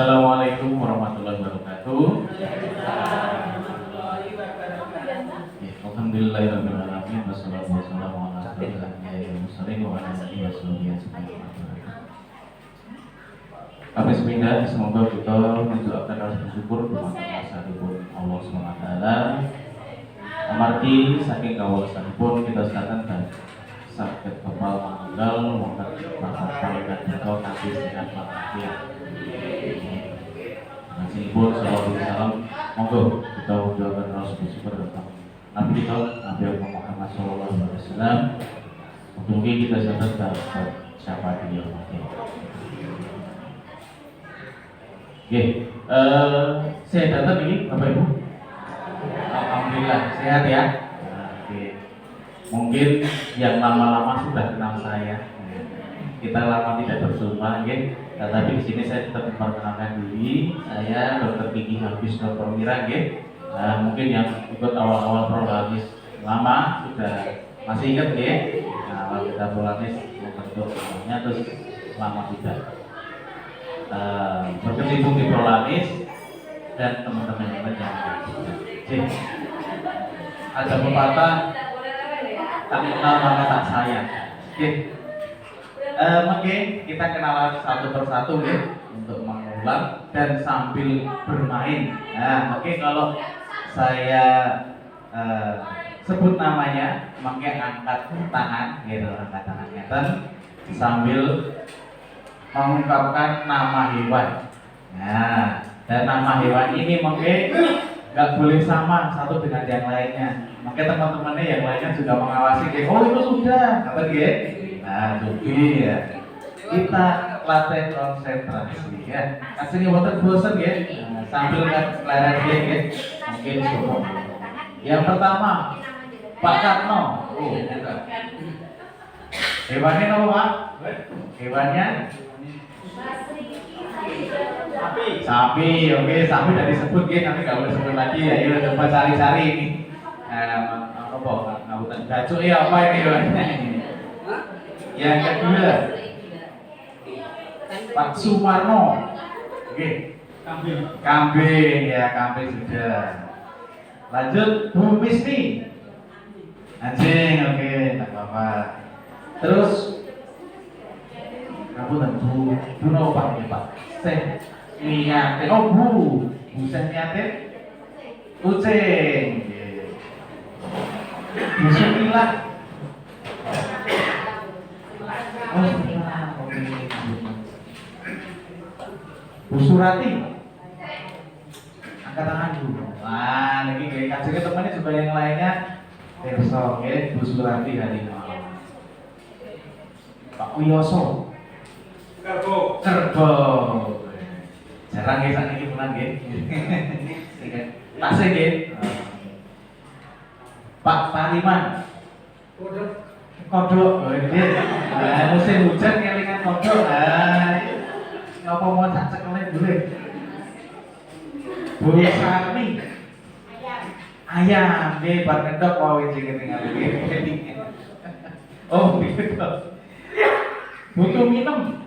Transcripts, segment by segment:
Assalamualaikum warahmatullahi wabarakatuh. Alhamdulillahirabbil alamin wassalatu wassalamu ala asyrofil anbiya'i wal mursalin wa ala alihi washabihi ajmain. Kami sepindah semoga kita mendoakan rasa bersyukur kepada Allah SWT. Amargi saking kawasanipun kita sedangkan dan sakit kepal manggal mongkat bakal dan kita kasih sehat walafiat. Nasibun sallallahu alaihi wasallam, monggo kita mendoakan rasa bersyukur kepada Nabi kita Nabi Muhammad sallallahu alaihi wasallam. Mungkin kita sedang dapat siapa dia. Oke, saya datang ini Bapak Ibu. Alhamdulillah sehat ya. Oke. Mungkin yang lama-lama sudah kenal saya. Kita lama tidak bersama, ya. Tetapi di sini saya tetap memperkenalkan diri. Saya Dr. Kiki Habis Dr. Mira, ya. Mungkin yang ikut awal-awal prolanis lama sudah masih ingat, ya. Nah, kalau kita prolanis membentuk namanya terus lama sudah berkecimpung di prolanis dan teman-teman yang lain. Ada pepatah tak kenal maka tak sayang. Mungkin kita kenalan satu persatu ya untuk mengulang dan sambil bermain. Nah, mungkin kalau saya sebut namanya, mungkin angkat tangan, gitu, angkat tangan sambil mengungkapkan nama hewan. Nah, dan nama hewan ini mungkin nggak boleh sama satu dengan yang lainnya. Makanya teman-temannya yang lainnya juga mengawasi, oh itu sudah, apa dia? Nah, jadi ya kita latih konsentrasi ya. Kasihnya waktu bosan ya, nah, sambil lari ya, mungkin semua. Yang pertama, Pak Karno. Oh, bukan. Hewannya apa Pak? Hewannya? Sapi, oke, sapi udah disebut ya, nanti nggak boleh sebut lagi ya. Yuk coba cari-cari ini. Apa? Ngautan gacuk ya apa ini hewannya? Yang kedua, Pak Sumarno. Oke. Kambing ya, kambing sudah. Lanjut Bu Misni. Anjing, oke, tak apa-apa. Terus kamu dan Bu Nova ya Pak. Niate, oh Bu niate, kucing. Bu Sumila. Bu Surati. Angkat tangan Bu. Wah, ini kayak kacanya temannya juga yang lainnya. Terso, ya, Bu Surati hari ini. Pak Wiyoso. Kerbo. Jarang ya saat ini pulang ya. Tasik ya. Pak Pariman. Kodok. Oh ini. Nah, musim hujan ngelingan kodok. Ngapa mau tak cekelin dulu. Bu Sarmi. Ayam. Nih bar kendok mau wajib tinggal ini. Oh gitu. Butuh minum.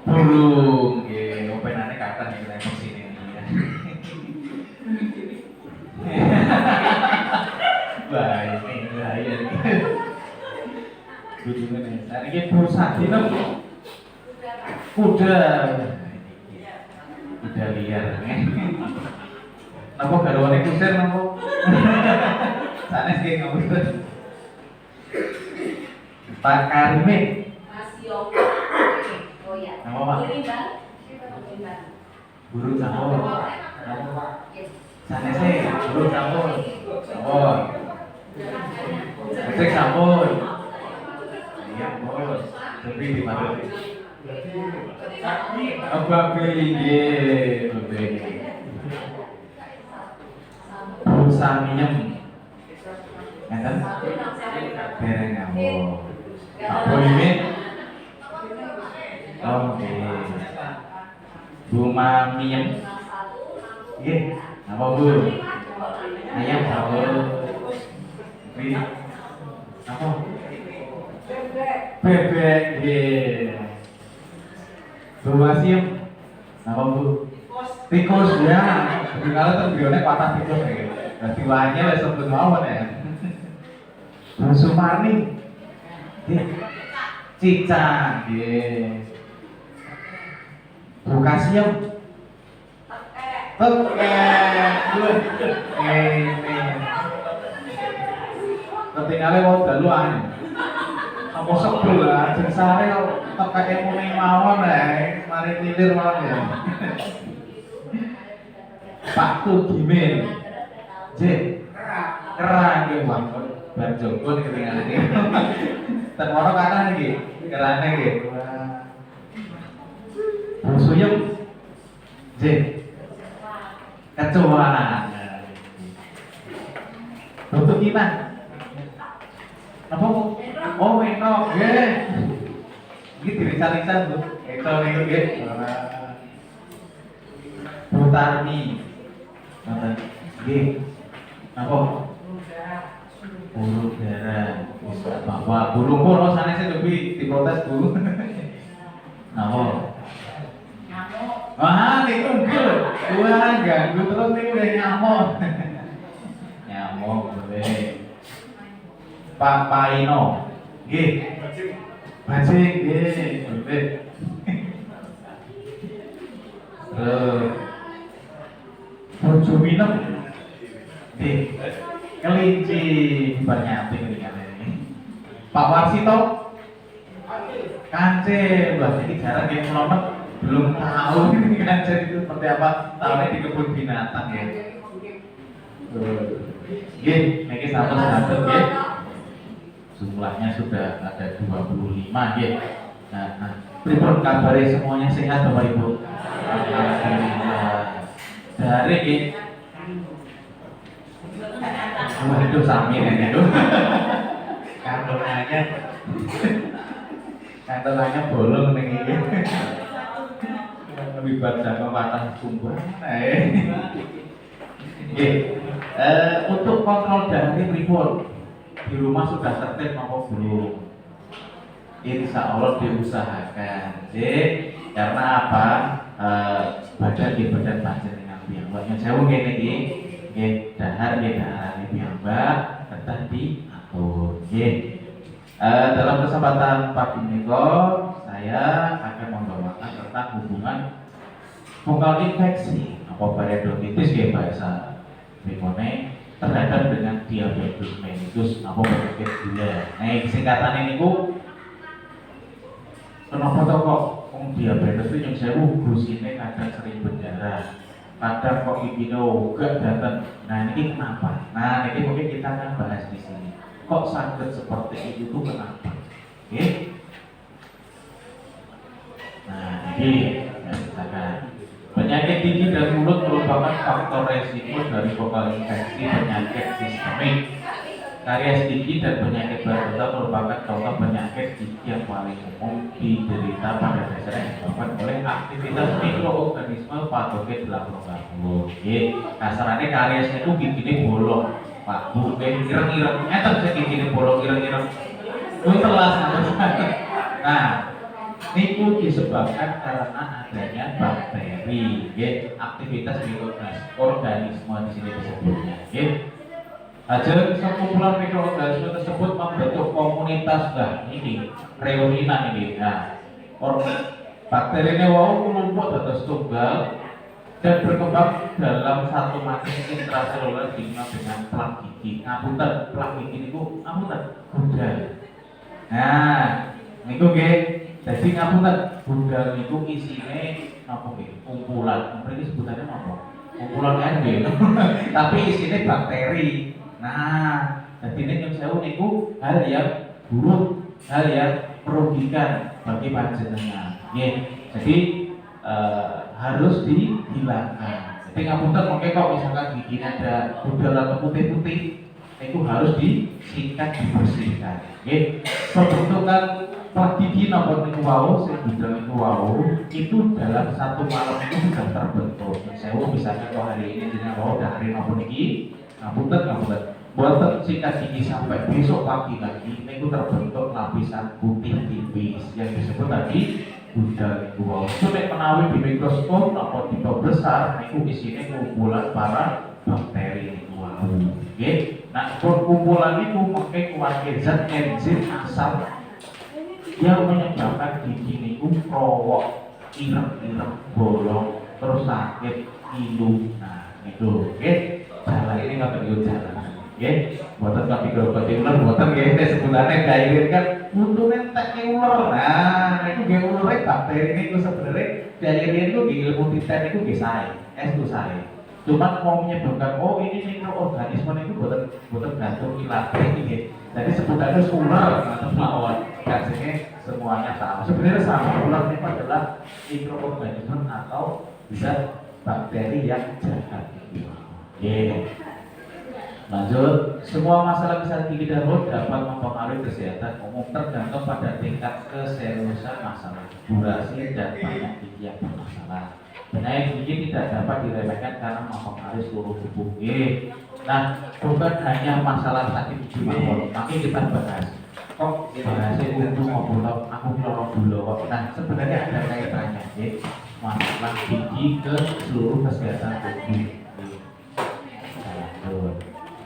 Burung, ya, openannya kata nih kita sini ya. Baik, ini bahaya nih. Bujukan nih, saya ini bursa dino. Kuda liar. Napa garwane kusir napa? Sanes ki ngomong. Pak Karime. Nama Pak? Burung campur. Sana sih, burung campur. Campur. Cek campur. Iya, bos. Tapi di mana? Apa pilih? Burung saminem. Ngeten? Dereng ngawur. Apa ini? Oke. Bu Mamiem. Nggih, apa Bu? Ayam sahur. Ini apa? Bebek. Nggih. Bu Wasiem. Apa Bu? Tikus ya. Kalau tuh videonya patah tikus ya. Berarti wahnya lah sebut mawon ya. Bu Sumarni. Cicak, nggih. Bu Kasiem. Ini. Ketinggalan mau daluan. Apa sebel lah, jengsare kok kayak muni mawon ae, mari tilir mawon ya. Pak Tugimin. J. Kerang nggih, Bang. Bar Joko ketinggalan iki. Ten ora kanan iki, kerane nggih. Bu Suyem. J. Kecoa. Untuk kita. Apa Bu? Oh, Eno, nggih. Iki dirican-rican, Bu. Eno niku nggih. Bu Tarni. Ngoten. Nggih. Apa? Burung dara. Bisa bahwa burung pun sanesé lebih diprotes, Bu. Apa? Wah, niku nggih. Wah, ganggu terus niku nyamuk. Nyamuk boleh. Pak Paino, nggih. Bajing, nggih. Boleh. Bojo minum, nggih. Kelinci bernyanting ini. Pak Warsito, kancil. Wah, ini jarang yang melompat. Belum tahu ini kancil itu seperti apa. Tahunya di kebun binatang ya. Nggih, niki satu-satu nggih. Jumlahnya sudah ada 25 ya. Nah, pripun kabare semuanya sehat Bapak Ibu? Alhamdulillah. Dari nggih. Itu sami ya itu. Kantongannya bolong ning iki. Lebih baca patah sumber. Nggih. Untuk kontrol dari pripun? Di rumah sudah tertib apa belum? Insya Allah diusahakan. Karena apa? Badan di badan panjenengan piyambak. Saya ngene iki, nggih dahar nggih daharane piyambak tetap diatur. Nggih. Dalam kesempatan pagi menika saya akan membawakan tentang hubungan funggal infeksi apa periodontitis nggih bahasa Bikone terhadap dengan diabetes mellitus apa penyakit gula. Nah, singkatan ini ku kenapa kok diabetes itu yang saya gus ini kadang sering berdarah, kadang kok ini gak datang. Nah ini kenapa? Nah ini mungkin kita akan bahas di sini. Kok sakit seperti itu tuh kenapa? Oke? Nah ini ya, misalkan penyakit gigi dan mulut merupakan faktor resiko dari funggal infeksi penyakit sistemik. Karies gigi dan penyakit baroda merupakan contoh penyakit gigi yang paling umum diderita pada dasarnya disebabkan oleh aktivitas mikroorganisme patogen dalam rongga mulut. Kasarannya karies itu giginya bolong, Pak Bu, ireng-ireng, sih giginya bolong ireng-ireng. Itu telas. Nah, niku disebabkan karena adanya bakteri, aktivitas mikroorganisme di sini disebutnya. Hasil sekumpulan mikroorganisme tersebut membentuk komunitas ini reuninan ini. Nah, bakteri ini menumpuk dados tunggal dan berkembang dalam satu matrix intraseluler dengan plak gigi. Ngapunten, plak gigi niku ngapunten budal. Nah, niku nggih. Jadi ngapunten, budal niku isine napa nggih? Kumpulan. Mriki sebutannya apa? Kumpulan RB. Tapi isine bakteri. Nah, jadi ini yang saya niku hal yang buruk, hal yang merugikan bagi panjenengan. Jadi harus dihilangkan. Jadi ngapunten mungkin kok misalkan gigi ada budal atau putih-putih, itu harus disingkat, dibersihkan. Pembentukan plak gigi nomor niku wau, sing budal niku wau, itu dalam satu malam itu sudah terbentuk. Saya misalnya kalau hari ini jenengan wau dari nomor niki, ngapunten. Buat sikat gigi sampai besok pagi lagi, ini terbentuk lapisan putih tipis yang disebut tadi budal niku wau. Nek menawi di mikroskop apa tipe besar niku isine kumpulan para bakteri niku wau. Nggih. Nah, kumpulan itu mengke kuwate zat enzim asam yang menyebabkan gigi niku krowok, ireng-ireng, bolong, terus sakit, ngilu. Nah, itu nggih. Jalan ini ngoten yo jalan. Nggih. Mboten kok digrogoti ular mboten nggih sebutane diarrhea kan untune entek ular. Nah, niku nggih ulare bakteri niku sebenarnya diarrhea niku nggih ilmu titen niku nggih sae. Estu sae. Cuma mau menyebabkan ini mikroorganisme itu bukan gantung ilate ini. Jadi sebutannya ular atau melawan kasihnya semuanya sama. Sebenarnya sama, ular itu adalah mikroorganisme atau bisa bakteri yang jahat. Oke. Lanjut, semua masalah kesehatan gigi dan mulut dapat mempengaruhi kesehatan umum tergantung pada tingkat keseriusan masalah, durasi dan banyak gigi yang bermasalah. Penyakit gigi tidak dapat diremehkan karena mempengaruhi seluruh tubuh. Nah, bukan hanya masalah sakit gigi mawon, tapi kita bahas. Kok bahasnya itu ngobrol aku lorong dulu. Nah, sebenarnya ada kaitannya, masalah gigi ke seluruh kesehatan tubuh.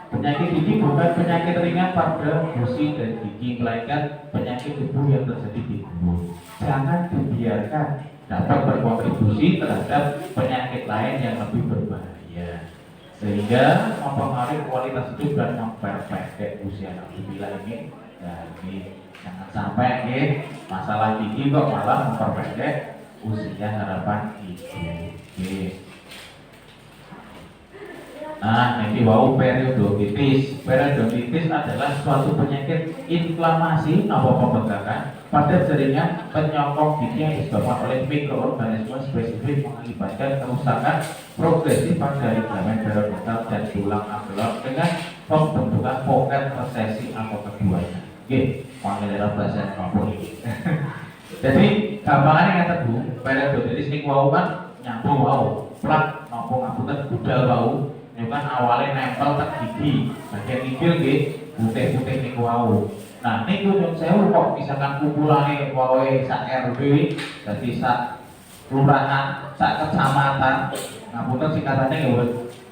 Penyakit gigi bukan penyakit ringan pada gusi dan gigi, melainkan penyakit tubuh yang terjadi di tubuh. Jangan dibiarkan dapat berkontribusi terhadap penyakit lain yang lebih berbahaya, sehingga mempengaruhi kualitas hidup dan memperpendek usia. Alhamdulillah ini, jadi jangan sampai masalah gigi kok malah memperpendek usia harapan hidup. Nah, ini wau periodontitis. Periodontitis adalah suatu penyakit inflamasi atau pembengkakan pada jaringan penyokong gigi yang disebabkan oleh mikroorganisme spesifik mengakibatkan kerusakan progresif pada ligamen periodontal dan tulang alveolar dengan pembentukan pocket resesi atau keduanya. Oke, panggil bahasa kampung ini. Jadi gampangannya kata Bu, periodontitis ini wau kan nyambung wau, plak nopo ngapunten budal wau. Ini kan awalnya nempel tak gigi, bagian gigil nggih, putih-putih niku wau. Nah, niku nyun sewu kok misalkan kumpulane wae sak RW, dadi sak kelurahan, sak kecamatan. Ngapunten singkatannya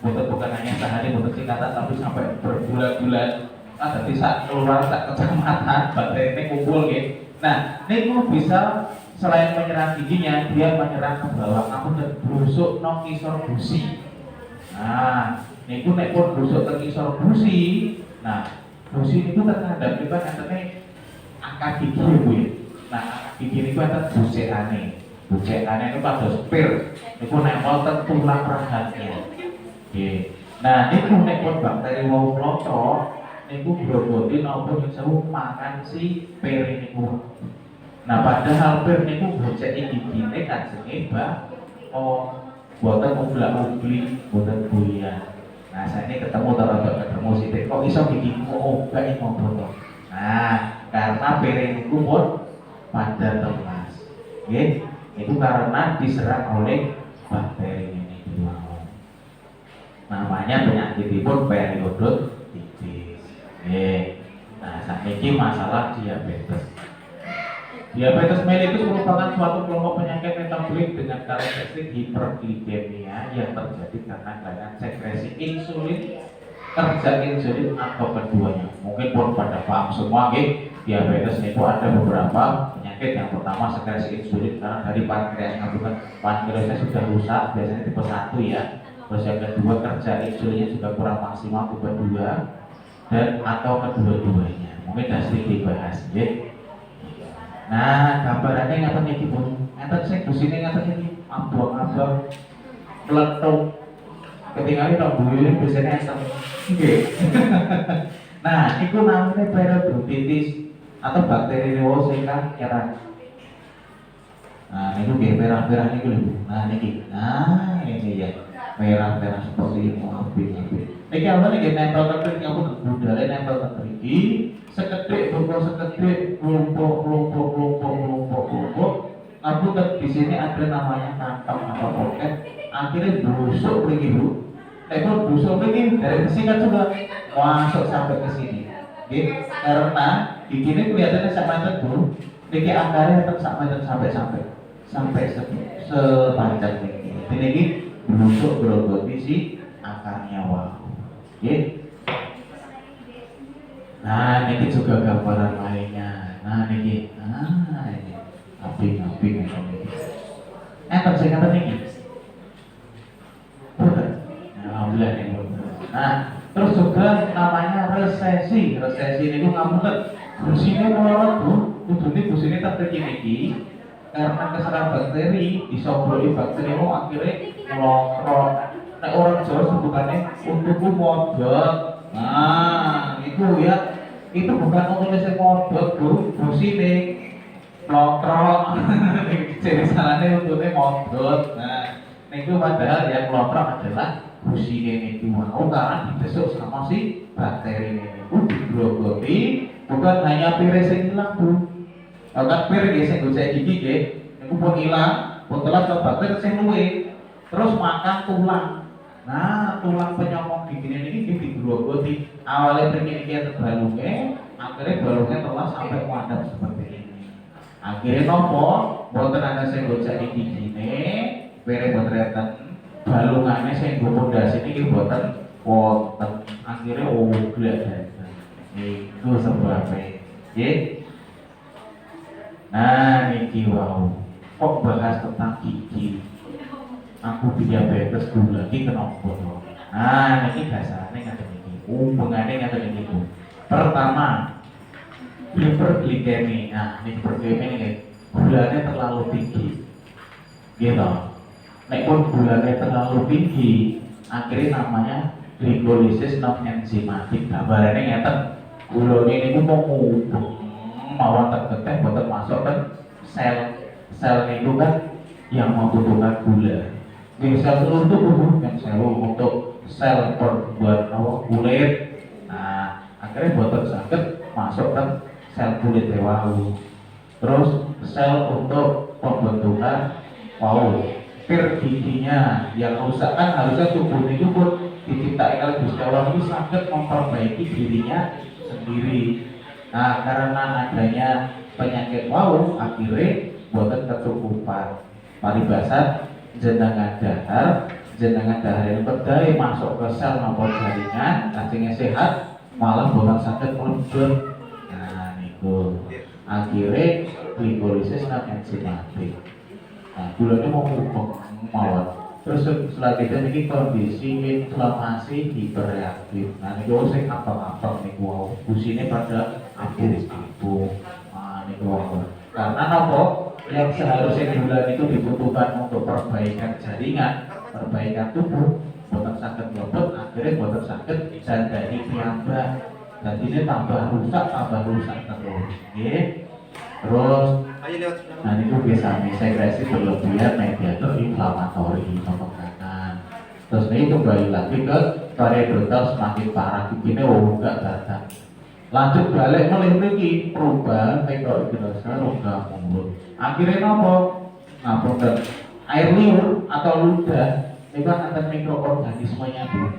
nggih bukan hanya sehari, bukan singkatan tapi sampai berbulan-bulan. Nah, dadi sak kelurahan, sak kecamatan, bakteri kumpul nggih. Nah, niku bisa selain menyerang giginya, dia menyerang ke bawah, ngapunten busuk nang kisor gusi. Nah, niku nek pun busuk teng isor gusi. Nah, gusi niku terhadap kita katanya akar gigi Bu. Nah, akar gigi niku enten busekane. Busekane niku kados pir. Niku nempel teng tulang rahangnya. Nggih. Nah, niku nek pun bakteri wau mlocok, niku grogoti napa sewu makan si pir niku. Nah, padahal pir niku boseki gigine kan sebab buatan ubla-ubli, buatan bulian. Nah, saya ini ketemu sidik, kok iso gigiku obak mau foto. Nah, karena piringku pun pada temas. Oke, itu karena diserang oleh bakteri ini. Namanya penyakit pun periodontitis. Nah, saat ini masalah diabetes. Diabetes mellitus merupakan suatu kelompok penyakit metabolik dengan karakteristik hiperglikemia yang terjadi karena kelainan sekresi insulin, kerja insulin atau keduanya. Mungkin pun pada paham semua, diabetes itu ada beberapa penyakit. Yang pertama sekresi insulin karena dari pankreas, pankreasnya sudah rusak, biasanya tipe 1 ya. Terus yang kedua kerja insulinnya juga kurang maksimal, tipe 2 dan atau kedua-duanya. Mungkin sudah sedikit dibahas, Nah, gambarannya ngaten iki pun, ngaten sing busine ngaten iki, abang-abang meletup. Ketinggalan tok buyune biasanya enten. Nggih. Nah, iku namanya periodontitis atau bakteri wau sing nyerang. Nah, niku nggih merah-merah niku lho. Nah, niki. Nah, ini ya. Merah-merah seperti ini abis-abis. Niki apa niki nempel tekan kamu budale nempel tekan iki. Sekedhik kelompok. Aku di sini ada namanya kantong atau pocket. Akhirnya busuk begini Bu. Kalau busuk begini dari sini kan sudah masuk sampai ke sini. Karena di sini kelihatannya sampai Bu. Niki akarnya tetap sampai. sampai sepanjang ini. Ini bentuk grogoti si akarnya wow. Oke. Nah, ini juga gambaran lainnya. Nah, ini api ini. Saya ini. Alhamdulillah ini. Nah, terus juga namanya resesi. Resesi ini ngapunten. Busine melorot Bu. Kudune busine terkecil iki karena keserang bakteri, disobroli bakteri itu akhirnya melorot. Nek orang Jawa sebutannya untukku modot. Nah, itu ya. Itu bukan nulisnya modot Bu, busine lotrok. Jadi salahnya untuknya modot. Nah, itu padahal yang lotrok adalah busine itu mau karena dibesuk sama si bakteri ini. Digrogoti bukan hanya pire sing ilang Bu. Kalau pire nggih sing gocek gigi nggih, niku pun ilang, pun telat ke bakteri sing luwe. Terus makan tulang. Nah, tulang penyokong gigi ini digrogoti. Awalnya pengen balungnya, akhirnya balungnya telah sampai wadah seperti ini. Akhirnya nopo, boten ana sing gocek gigi ini, pire boten balungannya saya pondasi ini buatan wonten akhirnya gila itu sebabnya ya. Nah niki wow kok bahas tentang gigi aku diabetes gula lagi kenapa. Nah niki dasarnya ngaten niki hubungannya ngaten niki Bu. Pertama hiperglikemi. Nah hiperglikemi ini gulanya terlalu tinggi gitu. Nek pun gulanya terlalu tinggi, akhirnya namanya glikolisis non enzimatik. Gambarannya ngeten, gulanya ini mau mawon tergeteh buat masuk ke sel itu kan yang membutuhkan gula. Di sel telur itu yang sel untuk sel buat kulit. Nah, akhirnya buat sakit masuk ke sel kulit hewan. Terus sel untuk pembentukan pir giginya yang rusak kan harusnya tubuh itu pun diciptakan oleh Gusti Allah itu sangat memperbaiki dirinya sendiri. Nah karena adanya penyakit akhirnya buatan kecukupan paribasa jenengan dahar yang berdaya masuk ke sel maupun jaringan akhirnya sehat malah buatan sakit melebur. Nah itu akhirnya glikolisis non enzimatik. Nah, gulanya mau mawon. Terus selanjutnya ini kondisi inflamasi hiperreaktif. Nah, ini sing apa-apa nih wow. Busine pada abu. Nah, ini wow. Karena apa? Yang seharusnya gula itu dibutuhkan untuk perbaikan jaringan, perbaikan tubuh, buatan sakit lembut, akhirnya buatan sakit jandani piyambak. Dan ini tambah rusak terus. Okay? Terus nah itu bisa sekresi berlebihan mediator inflamatori pemekakan. Terus ini kembali lagi ke periodontal semakin parah begini enggak datang. Lanjut balik melintiki perubahan mikroorganisme rongga mulut. Akhirnya nopo? Ngapunten air liur atau ludah itu kan ada mikroorganismenya Bu.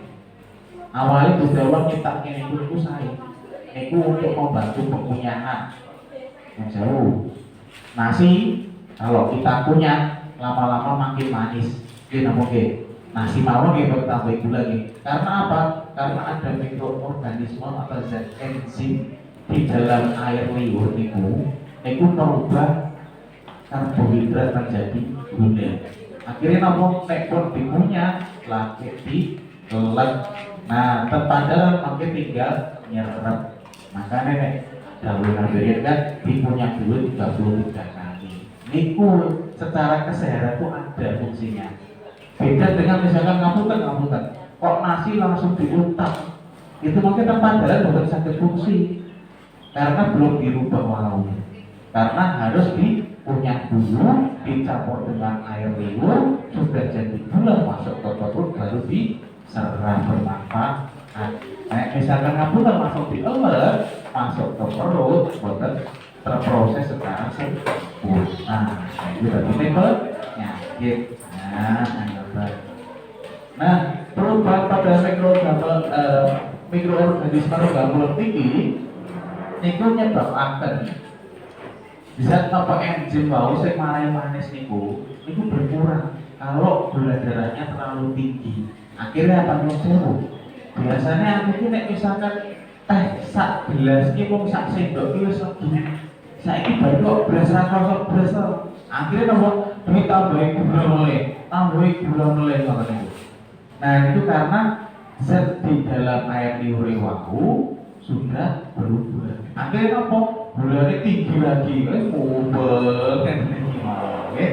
Awalnya Gusti Allah nyiptakan itu saya. Itu untuk membantu pengunyahan yang jauh. Nasi kalau kita punya lama-lama makin manis, kita mungkin nasi mawon kita tambah gula lagi. Karena apa? Karena ada mikroorganisme atau zat enzim di dalam air liur itu merubah karbohidrat menjadi gula. Akhirnya namun tekor timunya lagi di telak. Nah, terpadahal makin tinggal nyerap. Makanya Dawuh Nabi kan tipunya dulu 33 kali. Niku secara kesehatan itu ada fungsinya. Beda dengan misalkan ngapunten. Kok nasi langsung diutak? Itu mungkin terpadahal bukan sakit fungsi. Karena belum dirubah walau. Karena harus dikunyah dulu, dicampur dengan air liur, sudah jadi gula masuk ke perut baru diserap bermanfaat. Nah, misalkan ngapunten langsung dieler masuk ke perut, boten terproses secara sempurna. Nah, itu berarti penyakit. Nah, perubahan pada mikroorganisme rongga mulut tinggi itu menyebabkan Bisa apa enzim wau sing marai manis niku berkurang kalau gula darahnya terlalu tinggi. Akhirnya apa nyusul? Biasanya aku ini misalkan teh sak gelas iki mung sak sendok iki wis lebih. Saiki baru kok belas ra kosok belas. Akhirnya nopo duit tambahin gula mulai ngoten niku. Nah, itu karena zat di dalam air liur wau sudah berubah. Akhirnya apa? Gulanya tinggi lagi, ngubel kan ini mau, oke?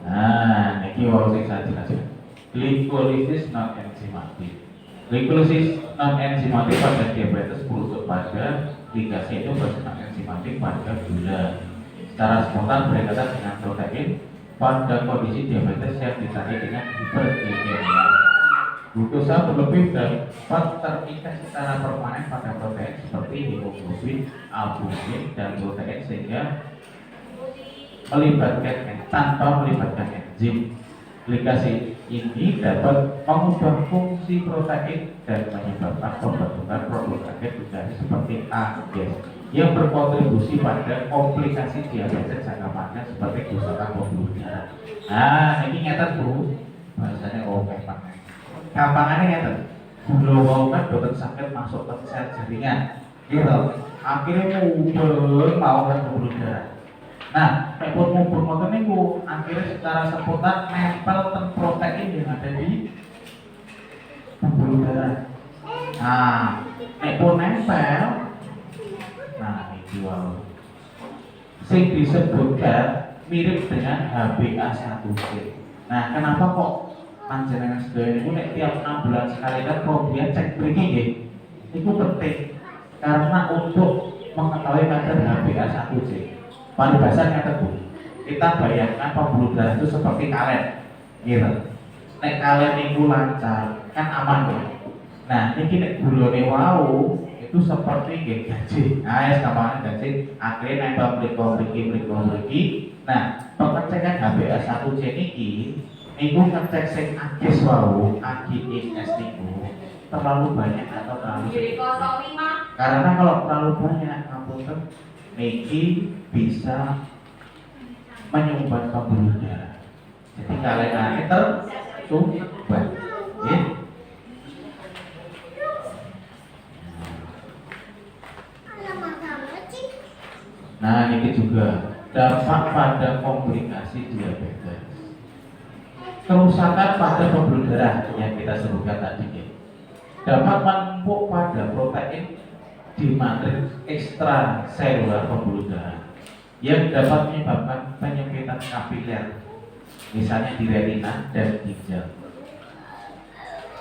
Nah, ini wau sing saya jelaskan. Glikolisis non enzimatik. Glikolisis non enzimatik pada diabetes berujung pada glikase itu bersifat enzimatik pada gula. Secara spontan berkaitan dengan protein pada kondisi diabetes yang ditandai dengan hiperglikemia. Glukosa berlebih dapat terikat secara permanen pada protein seperti hemoglobin, albumin, dan protein sehingga tanpa melibatkan enzim. Glikase ini dapat mengubah fungsi protein dan menyebabkan pembentukan produk akhir seperti AGEs yang berkontribusi pada komplikasi diabetes jangka panjang seperti kerusakan pembuluh darah. Nah, ini nyata Bu, bahasanya oke Pak. Gampangannya ngeten, gula wau kan boten sakit masuk ke sel jaringan, gitu. Akhirnya ngubur mau ke pembuluh darah. Nah, nek pun ngubur ngoten niku, akhirnya secara spontan nempel ten protein yang ada di pembuluh darah. Nah, nek pun nempel, nah iki wau. Sing disebutkan mirip dengan HbA1c. Nah, kenapa kok panjenengan sedaya niku nek tiap 6 bulan sekali kan kemudian cek mriki nggih. Itu penting karena untuk mengetahui kadar HbA1c. Paribasan kata Bu. Kita bayangkan pembuluh darah itu seperti karet. Gitu. Nek karet niku lancar, kan aman kok. Nah, niki nek gulane wau itu seperti nggih gaji. Nah, ya gampang gaji akhirnya nempel mriki. Nah, pengecekan HbA1c niki niku ngecek sing AGEs wau, AGEs niku terlalu banyak atau terlalu sedikit. Karena kalau terlalu banyak ngapunten niki bisa menyumbat pembuluh darah. Jadi kalian tersumbat. Ya. Nah, ini juga dampak pada komplikasi diabetes. Kerusakan pada pembuluh darah yang kita sebutkan tadi ya, dapat menumpuk pada protein di matriks ekstraselular pembuluh darah yang dapat menyebabkan penyempitan kapiler, misalnya di retina dan ginjal,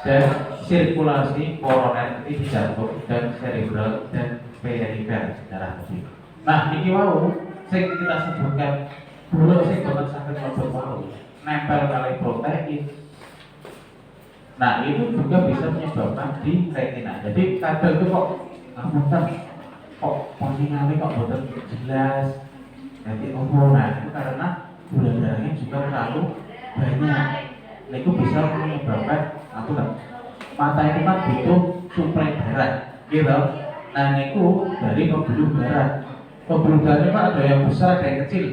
dan sirkulasi koroner di jantung dan cerebral dan perifer darah putih. Nah, ini wau sing kita sebutkan dulu sing boten saged mlebu wau nempel kali protein. Nah, itu juga bisa menyebabkan di retina. Jadi kadang itu kok postingannya kok boten jelas. Jadi nah itu karena gula darahnya juga terlalu banyak. Nah, itu bisa menyebabkan mata itu kan butuh suplai darah, gitu. Nah, itu dari pembuluh darah. Pembuluh darah itu ada yang besar, ada yang kecil.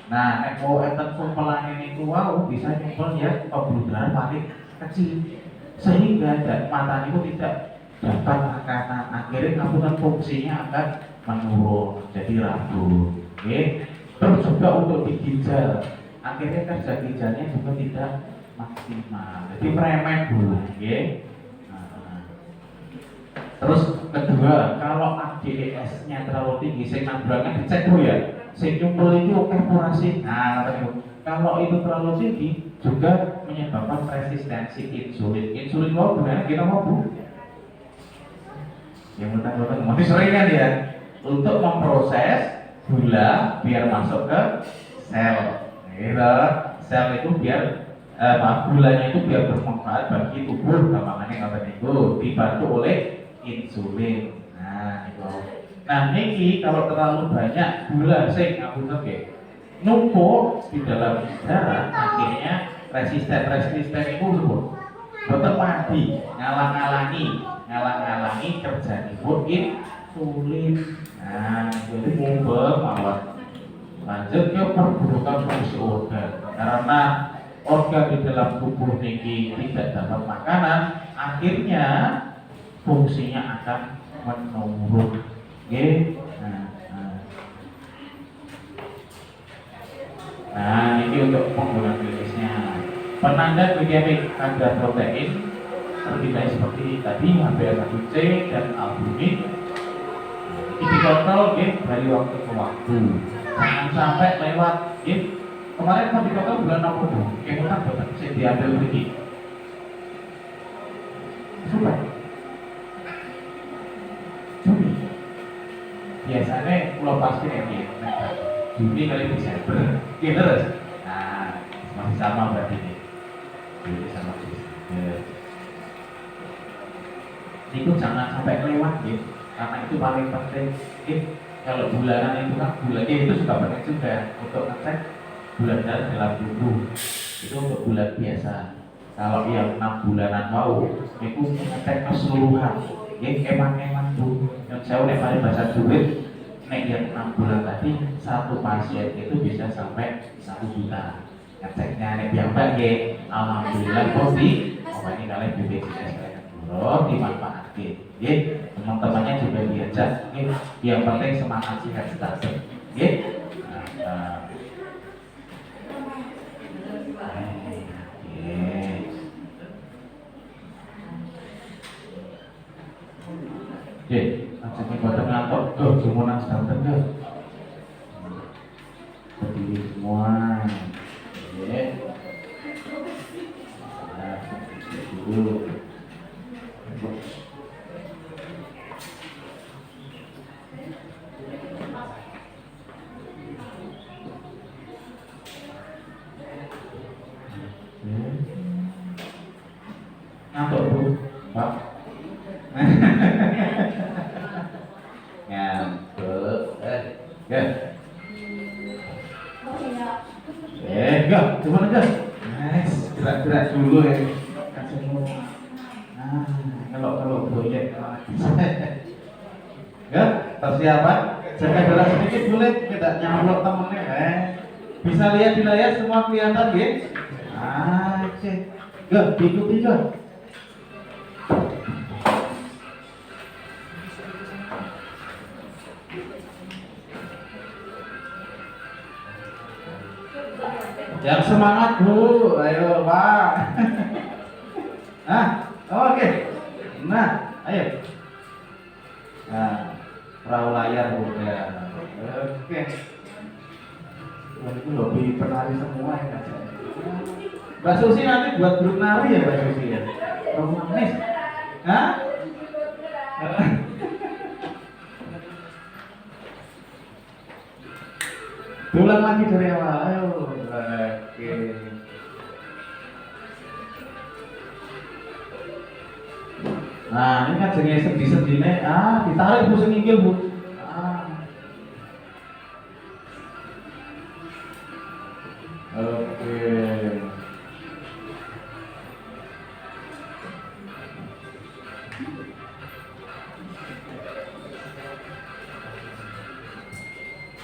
Nah, eko enten sumpelan ini wau bisa nyumpel ya pembuluh darah paling kecil, sehingga mata itu tidak dapat makanan. Akhirnya ngapunten fungsinya akan menurun, jadi rapuh. Okay. Terus juga untuk di ginjal, akhirnya kerja ginjalnya juga tidak maksimal, jadi meremeh dulu. Okay. Terus kedua, kalau AGEs-nya terlalu tinggi, sing nambrangan dicek dulu ya. Sing nyumpul itu operasi. Nah, kalau itu terlalu tinggi juga menyebabkan resistensi insulin. Insulin mau gunanya kita mau Bu? Yang mudah-mudahan masih sering kan ya, untuk memproses gula biar masuk ke sel. Gitu. Sel itu biar gulanya itu biar bermanfaat bagi tubuh. Namanya ngapain itu dibantu oleh insulin. Nah, itu. Nah, niki kalau terlalu banyak gula sing numpuk di dalam darah, akhirnya resisten itu boten mati ngalang-alangi kerjanipun sulit. Nah, jadi ngubah malah. Lanjut ke perburukan fungsi organ. Karena organ di dalam tubuh ini tidak dapat makanan, akhirnya fungsinya akan menurun. Oke. Nah, ini untuk penggunaan klinisnya. Penanda glikemik kadar protein terdiri seperti tadi HbA1c dan albumin. Ini dikontrol dari waktu ke waktu. Jangan sampai lewat. Kemarin kan dikontrol bulan apa tuh? Kemudian buatan saya diambil pergi. Sudah. Juni. Biasanya pulau pasti ini. Juni kali Desember. Terus. Nah, masih sama berarti ini. Juni sama Desember. Itu jangan sampai lewat ya, karena itu paling penting. Kalau bulanan itu kan bulannya itu juga penting juga untuk ngecek bulan dalam tubuh. Itu untuk bulan biasa. Kalau yang 6 bulanan mau, itu ngecek keseluruhan. Emang tuh yang saya udah paling bahasa duit. Nek yang 6 bulan tadi satu pasien itu bisa sampai 1 juta. Ngeceknya nek piyambak nggih, alhamdulillah kok di ini kalian BPJS dimanfaatkan. Teman-temannya juga diajak. Yang penting semangat sehat stabil. Maksudnya pada ngantuk tuh, semuanya sedang tegak. Berdiri semua. Dulu. Ngantuk Bu, Pak. Ngantuk. Enggak, cuman aja. Nice, gerak-gerak dulu ya. Kalau boleh. Ya, persiapan. Jaga jarak sedikit boleh, tidak nyamuk temennya. Bisa lihat di layar semua kelihatan ya. Oke. Ikuti juga. Yang semangat Bu, ayo Pak. Oke. Nah, ayo. Nah, perahu layar udah. Oke. Wah, itu hobi penari semua ya Kak. Mbak Susi nanti buat grup nari ya Mbak Susi ya. Romanis. Ulang lagi dari awal. Ayo. Oke. Nah, ini kan jenis sedih-sedihnya. Ditarik Bu senginggil Bu. Oke.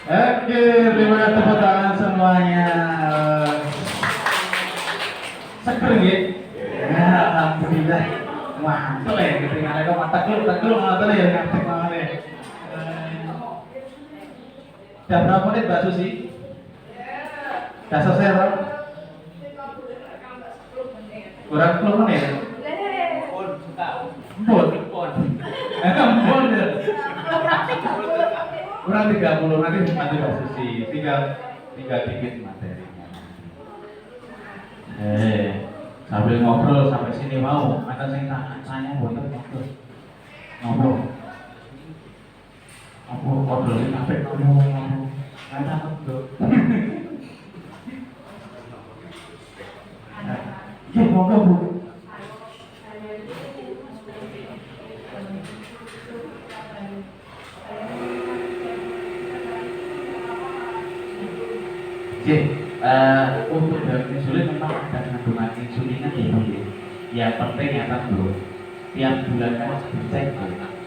Oke, terima kasih tepuk tangan semuanya. Seger gitu. Ya, alhamdulillah. Mantap ya, ketinggalan kok mata klub mantap ya, ngantek banget ya. Udah berapa menit Mbak Susi? Udah selesai Bang? Kurang 10 menit? Empun ya? Kurang 30 nanti Mbak Susi, tinggal dikit materinya. Sambil ngobrol sampai sini mau, ada yang tanya boleh ngobrol ini sampai ngomong karena ngobrol. Ya ngobrol Bu. Untuk dari insulin memang ada kandungan insulinnya di tubuh. Yang penting ya kan bro, tiap bulan kan harus dicek.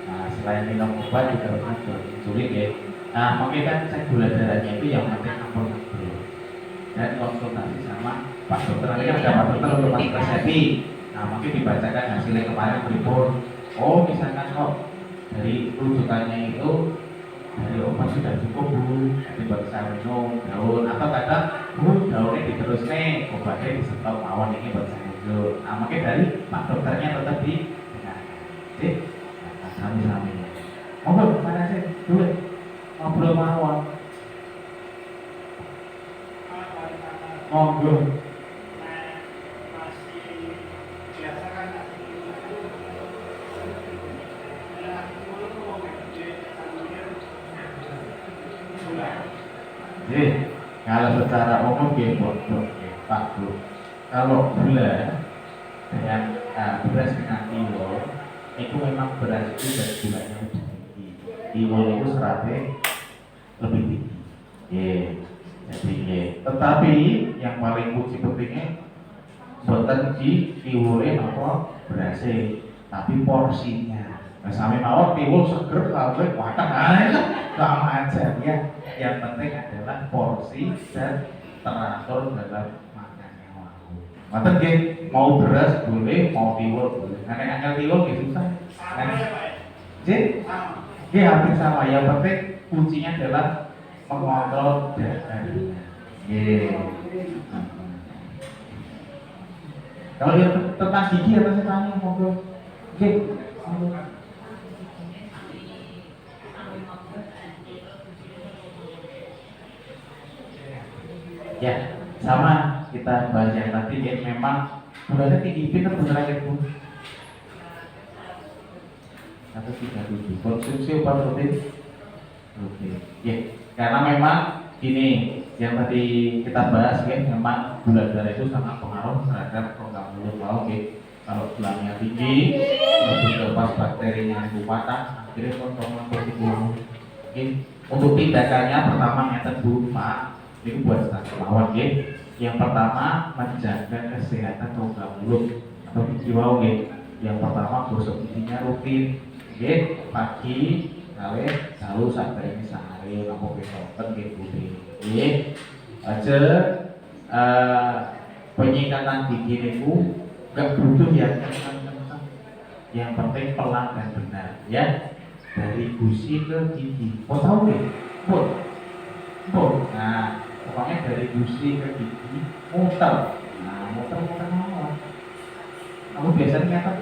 Nah, selain minum obat juga harus insulin ya. Nah, mungkin kan cek gula darahnya itu yang penting ampun dan konsultasi sama Pak Dokter. Nanti kan ada Pak Dokter untuk Pak Resepsi. Nah, mungkin dibacakan hasilnya kemarin berikut. Oh, misalkan kok dari rujukannya itu dari obat sudah cukup bu, nanti baru saya minum daun atau kadang bu daunnya diterus nih, obatnya di stop mawon ini baru saya minum. Nah, mungkin dari Pak Dokternya tetap di sih, sami-sami. Ngobrol mana sih? Dulu ngobrol mawon. Ngobrol. Jadi kalau secara umum Pak Bu, kalau gula dengan beras dengan tiwul itu memang beras itu dan gulanya lebih tinggi. Tiwul itu seratnya lebih tinggi. Jadi tetapi yang paling kunci pentingnya buatan di tiwulnya apa berasnya, tapi porsinya. Nah, sampai mawar tiwul seger sampai watang aja sama aja ya. Yang penting adalah porsi dan teratur dalam makannya mau. Makan mau beras boleh, mau tiwul boleh. Angel tiwul susah. Jadi hampir sama. Yang penting kuncinya adalah mengontrol dasarnya. Kalau yang tentang gigi apa sih tanya ngobrol? Ya, sama kita bahas yang tadi ya, memang gulanya tinggi pinter beneran ya Bu. 137 konsumsi obat rutin. Oke. Ya, karena memang ini yang tadi kita bahas ya, memang gula darah itu sangat pengaruh terhadap program mulut mau. Oke. Kalau gulanya tinggi, terus pas bakterinya itu patah, akhirnya kontrol buang. Oke. Untuk tindakannya pertama ngeten Bu, Pak. Ini buat staf lawan ya. Yang pertama menjaga kesehatan rongga mulut atau gigi wau ya. Yang pertama gosok giginya rutin. Ya, pagi, sore, lalu sampai ini sehari kamu besokan gitu. Ya, aja penyikatan gigi itu gak butuh yang kencang-kencang. Yang penting pelan dan benar ya. Dari gusi ke gigi. Mau tahu nih? Nah, pokoknya dari gusi ke gigi muter. Nah, muter apa? Kamu biasanya ngetet?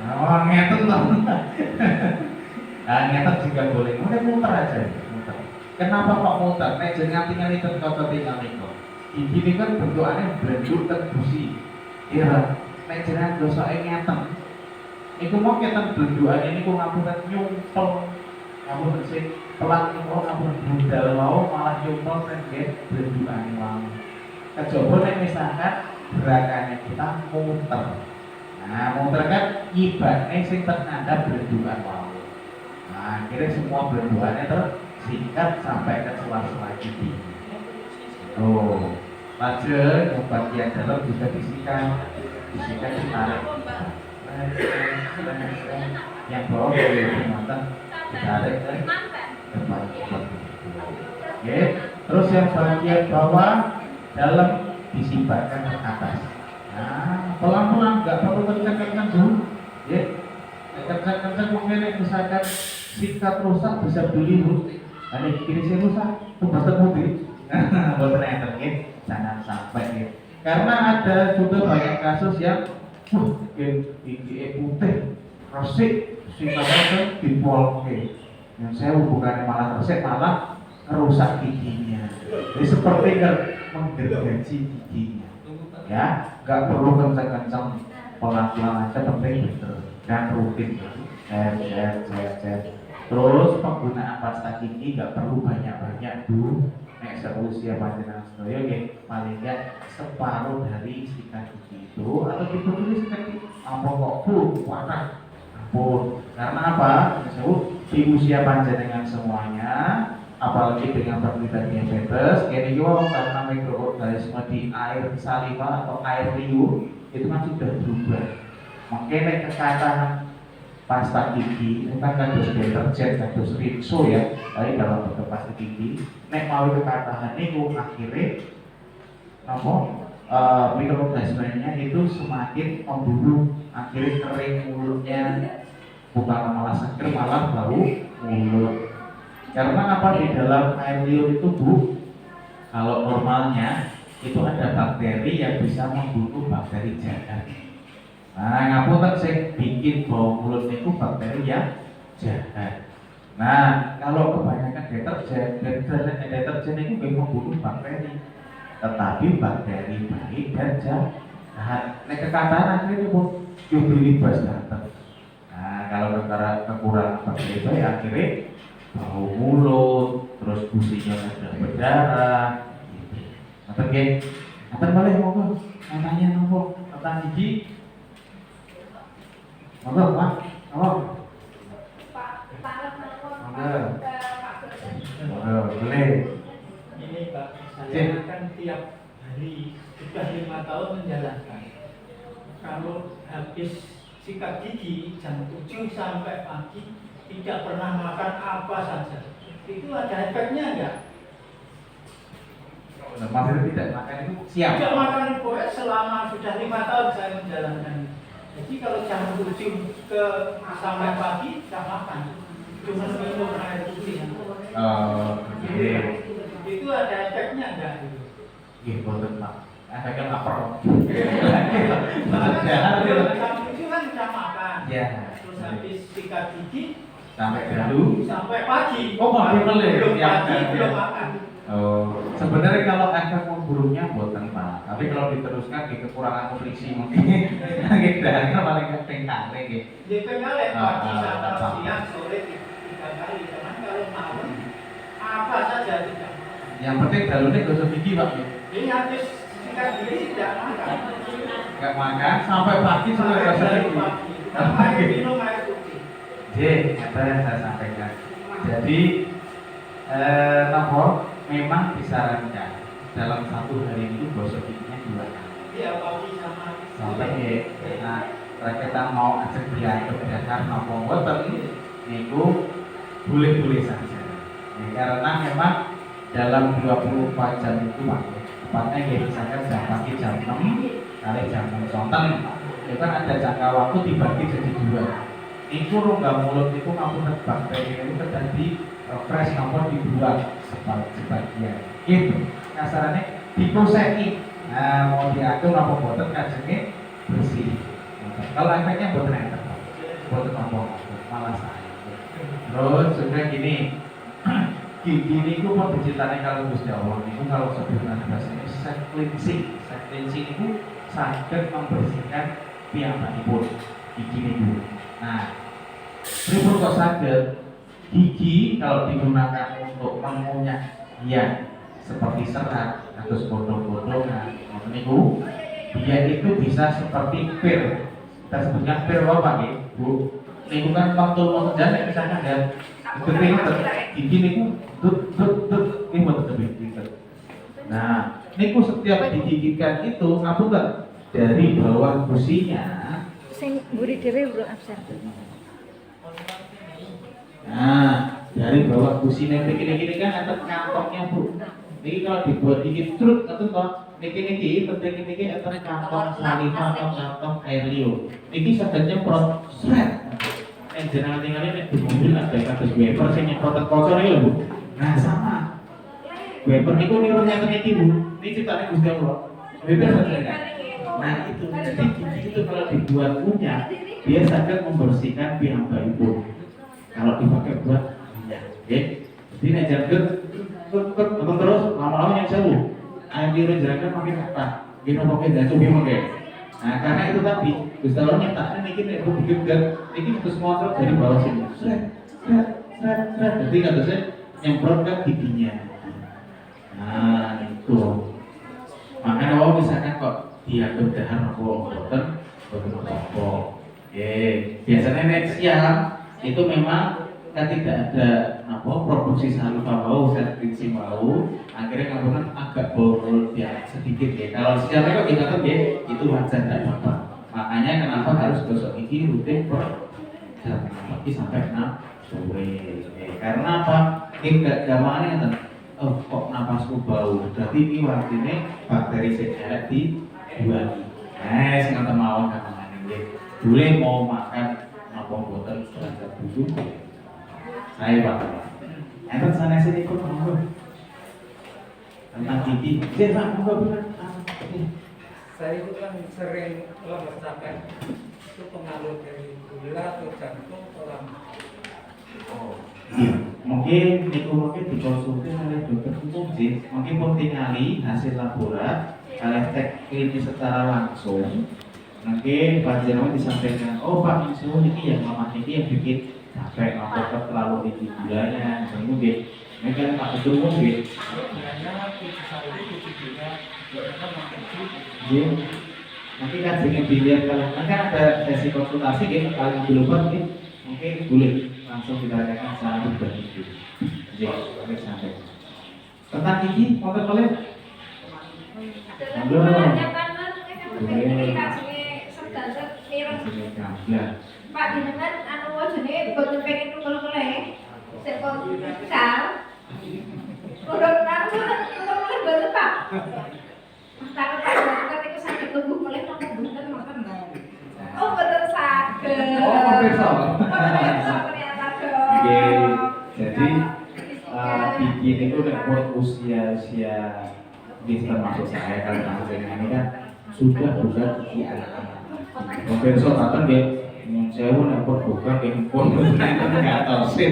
Nah, ngetet loh. Nah, ngetet juga boleh. Udah muter aja, muter. Kenapa kok muter? Nek jangan tinggal itu kocok tinggal itu. Gigi ini kan bentukannya berendut dan gusi. Iya, nek jangan dosanya ngetet. Iku mau kita bentukan ini ku ngapunten nyumpel. Ngapunten sih pelan kok ngapunten budal mau malah nyumpel nggih bentukan mau. Kejaba nek misalkan gerakannya kita muter. Nah, muter kan ibaratnya sing terhadap bentukan mau. Nah, akhirnya semua bentukannya tersingkat sampai ke sela-sela gigi. Tuh, lanjut bagian dalam juga disikat ditarik. Yang bawah dari mata ditarik ke depan. Oke, terus yang bagian bawah dalam disimpangkan ke atas. Nah, pelan-pelan, nggak perlu kencang-kencang dulu. Ya, kencang-kencang mungkin misalkan sikat rusak bisa beli bu. Ada kiri sini rusak, tuh bertemu mobil. Buat ternyata jangan sampai ya. Karena ada juga banyak kasus yang gigi putih, resik, sikatnya dipolke. Yang saya bukannya malah resik, malah merusak giginya. Jadi seperti menggergaji giginya. Ya, nggak perlu kencang-kencang, pelan-pelan aja, penting bener dan rutin. Terus penggunaan pasta gigi nggak perlu banyak-banyak bu. Nek seusia panjenengan sedaya nggih paling nggak separuh dari sikat gigi itu atau ditulis sikat apa kok bu warna ampun. Karena apa? Di usia panjenengan semuanya, apalagi dengan penderita diabetes, ini juga karena mikroorganisme di air saliva atau air liur itu kan sudah berubah. Makanya kekatan pasta gigi itu kan kados deterjen, kados rinso ya, tapi dalam bentuk pasta gigi. Nek mau kekatahan niku akhirnya apa mikroorganismenya itu semakin membunuh, akhirnya kering mulutnya, bukan malah seger malah bau mulut. Karena apa, di dalam air liur itu Bu, kalau normalnya itu ada bakteri yang bisa membunuh bakteri jahat. Nah, ngapunten sing bikin bau mulut itu bakteri yang jahat. Nah, kalau kebanyakan deterjen itu bisa membunuh bakteri, tetapi bakteri baik dan jahat. Nek kekatahan akhirnya pun libas datang. Nah, kalau kekurangan bakteri baik akhirnya bau mulut, terus gusinya sudah berdarah. Gitu. Ngaten boleh monggo. Namanya nopo? Tentang gigi. Monggo, Pak. Monggo. Monggo, boleh. Ini Pak, saya kan tiap hari sudah 5 tahun menjalankan. Kalau habis sikat gigi jam 7 sampai pagi tidak pernah makan apa saja, itu ada efeknya enggak? Maksudnya tidak makan itu siap? Tidak makan itu selama sudah 5 tahun saya menjalankan. Jadi kalau jam 7 ke sampai pagi tidak makan, cuma minum air putih. Oke. Itu ada efeknya enggak? Iya, betul Pak. Efeknya lapar. Jam 7 kan sudah makan. Ya. Terus habis sikat gigi Sampai dulu. sampai pagi. Oh, belum belum ya, pagi, ya. belum makan. Oh, sebenarnya kalau efek memburuknya buatan Pak. Tapi kalau diteruskan di kekurangan nutrisi mungkin kita paling penting kali gitu. Di pengale pagi sama siang sore 3 kali. Cuman kalau malam apa saja tidak. Yang penting dalurnya gosok gigi Pak. Ini habis sikat gigi tidak makan. Enggak makan sampai pagi sampai gosok gigi. Sampai minum air putih. Apa yang saya sampaikan. Jadi memang disarankan dalam satu hari itu gosok giginya 2 kali. Iya, pagi sama Sampai nah, kita mau ajak dia berdasar nopo boten niku boleh-boleh saja. Ya, karena memang dalam 24 jam itu Pak, tepatnya ya misalkan jam pagi jam 6 kali jam 6 itu kan ada jangka waktu dibagi jadi 2. Itu rongga mulut itu ngapunten bakteri itu terjadi fresh namun dibuang sebagian gitu. Kasarannya diprosesi. Nah, mau diatur apa boten kajenge bersih. Kalau efeknya boten enak, boten apa malah saya. Terus juga gini, gigi ini pun diciptakan kalau Gusti Allah itu kalau sebenarnya bahasanya self cleansing. Self cleansing itu saged membersihkan piyambakipun gigi niku. Nah, pripun kok saged? Gigi kalau digunakan untuk mengunyah ya seperti serat atau bodong-bodongan, niku dia itu bisa seperti pir. Kita sebutkan pir apa nih, Bu? Niku kan waktu jalan misalnya ada gigi niku ini buat lebih. Nah, niku setiap digigitkan itu ngapunten dari bawah gusinya. Sing mburi dhewe urung absen. Nah, dari bawah gusinya gini kan ada kantongnya Bu. Ini kalau dibuat dikit truk atau kok niki penting atau kantong saliva atau kantong air liur. Niki sebenarnya proses. Yang jenengan tinggalin di mobil ada kados wiper sing nyemprot kotor ya Bu. Nah sama. Wiper niku nirunya niki Bu. Ini ciptane Gusti Allah. Wiper sebenarnya. Nah itu jadi gigi itu kalau dibuat punya dia sangat membersihkan piyambakipun. Kalau dipakai buat minyak, jadi nek jaget terus lama-lama yang sewu. Air liur jerakan makin apa? Gino pakai dan coba pakai. Nah karena itu tadi, Gusti Allah nyiptakan niki nek begitu kan, niki terus ngotot dari bawah sini. Sret. Jadi katanya nyemprot ke giginya. Nah itu. Makanya kalau misalkan kok dia berdahan apa boten apa. Biasanya nek siang itu memang kan tidak ada produksi saliva bau, sekretasi bau, akhirnya kamu agak bau mulut ya sedikit ya. Kalau siang kok kita kan ya itu wajar tidak apa-apa. Makanya kenapa harus gosok gigi rutin per jam 6 pagi sampai 6 sore. Karena apa? Enggak gampangnya kan. Oh, kok napasku bau? Berarti ini artinya bakteri sing elek di buah. Sing ngoten mawon gampangane nggih. Boleh mau makan napa boten derajat butuh. Saya Pak. Enten sanes niku monggo. Tentang gigi. Nggih Pak, monggo bener. Saya itu kan sering lemes capek, itu pengaruh dari gula atau jantung orang. Oh, iya. Mungkin dikonsultasi oleh dokter umum sih. Mungkin pun tingali hasil laborat, oleh cek klinis secara langsung. Mungkin panjenengan disampaikan, oh Pak, ini yang mama ini yang bikin capek, atau terlalu tinggi gulanya, mungkin. Mungkin Pak itu mungkin. Gulanya 7 hari 7 gula, gulanya makin Iya. Nanti kan ingin dilihat kalau nanti ada sesi konsultasi gitu, kalau yang belum gitu, mungkin boleh langsung ditanyakan secara pribadi. Iya, boleh sampai. Tentang gigi, mau boleh? Pak jenengan anu wajane boten pengen nunggu-nunggu sik kon misal urut nang nunggu boten Pak. Mustahil Pak boten iku saged tunggu mulih nang boten ngoten. Oh boten saged. Oh, pemirsa. Ternyata dong. Oke, jadi gigi itu pun usia termasuk saya kalau ini kan sudah bukan gigi anak-anak. Pemirsa kapan dia saya pun yang bukan yang pun nggak tahu sih.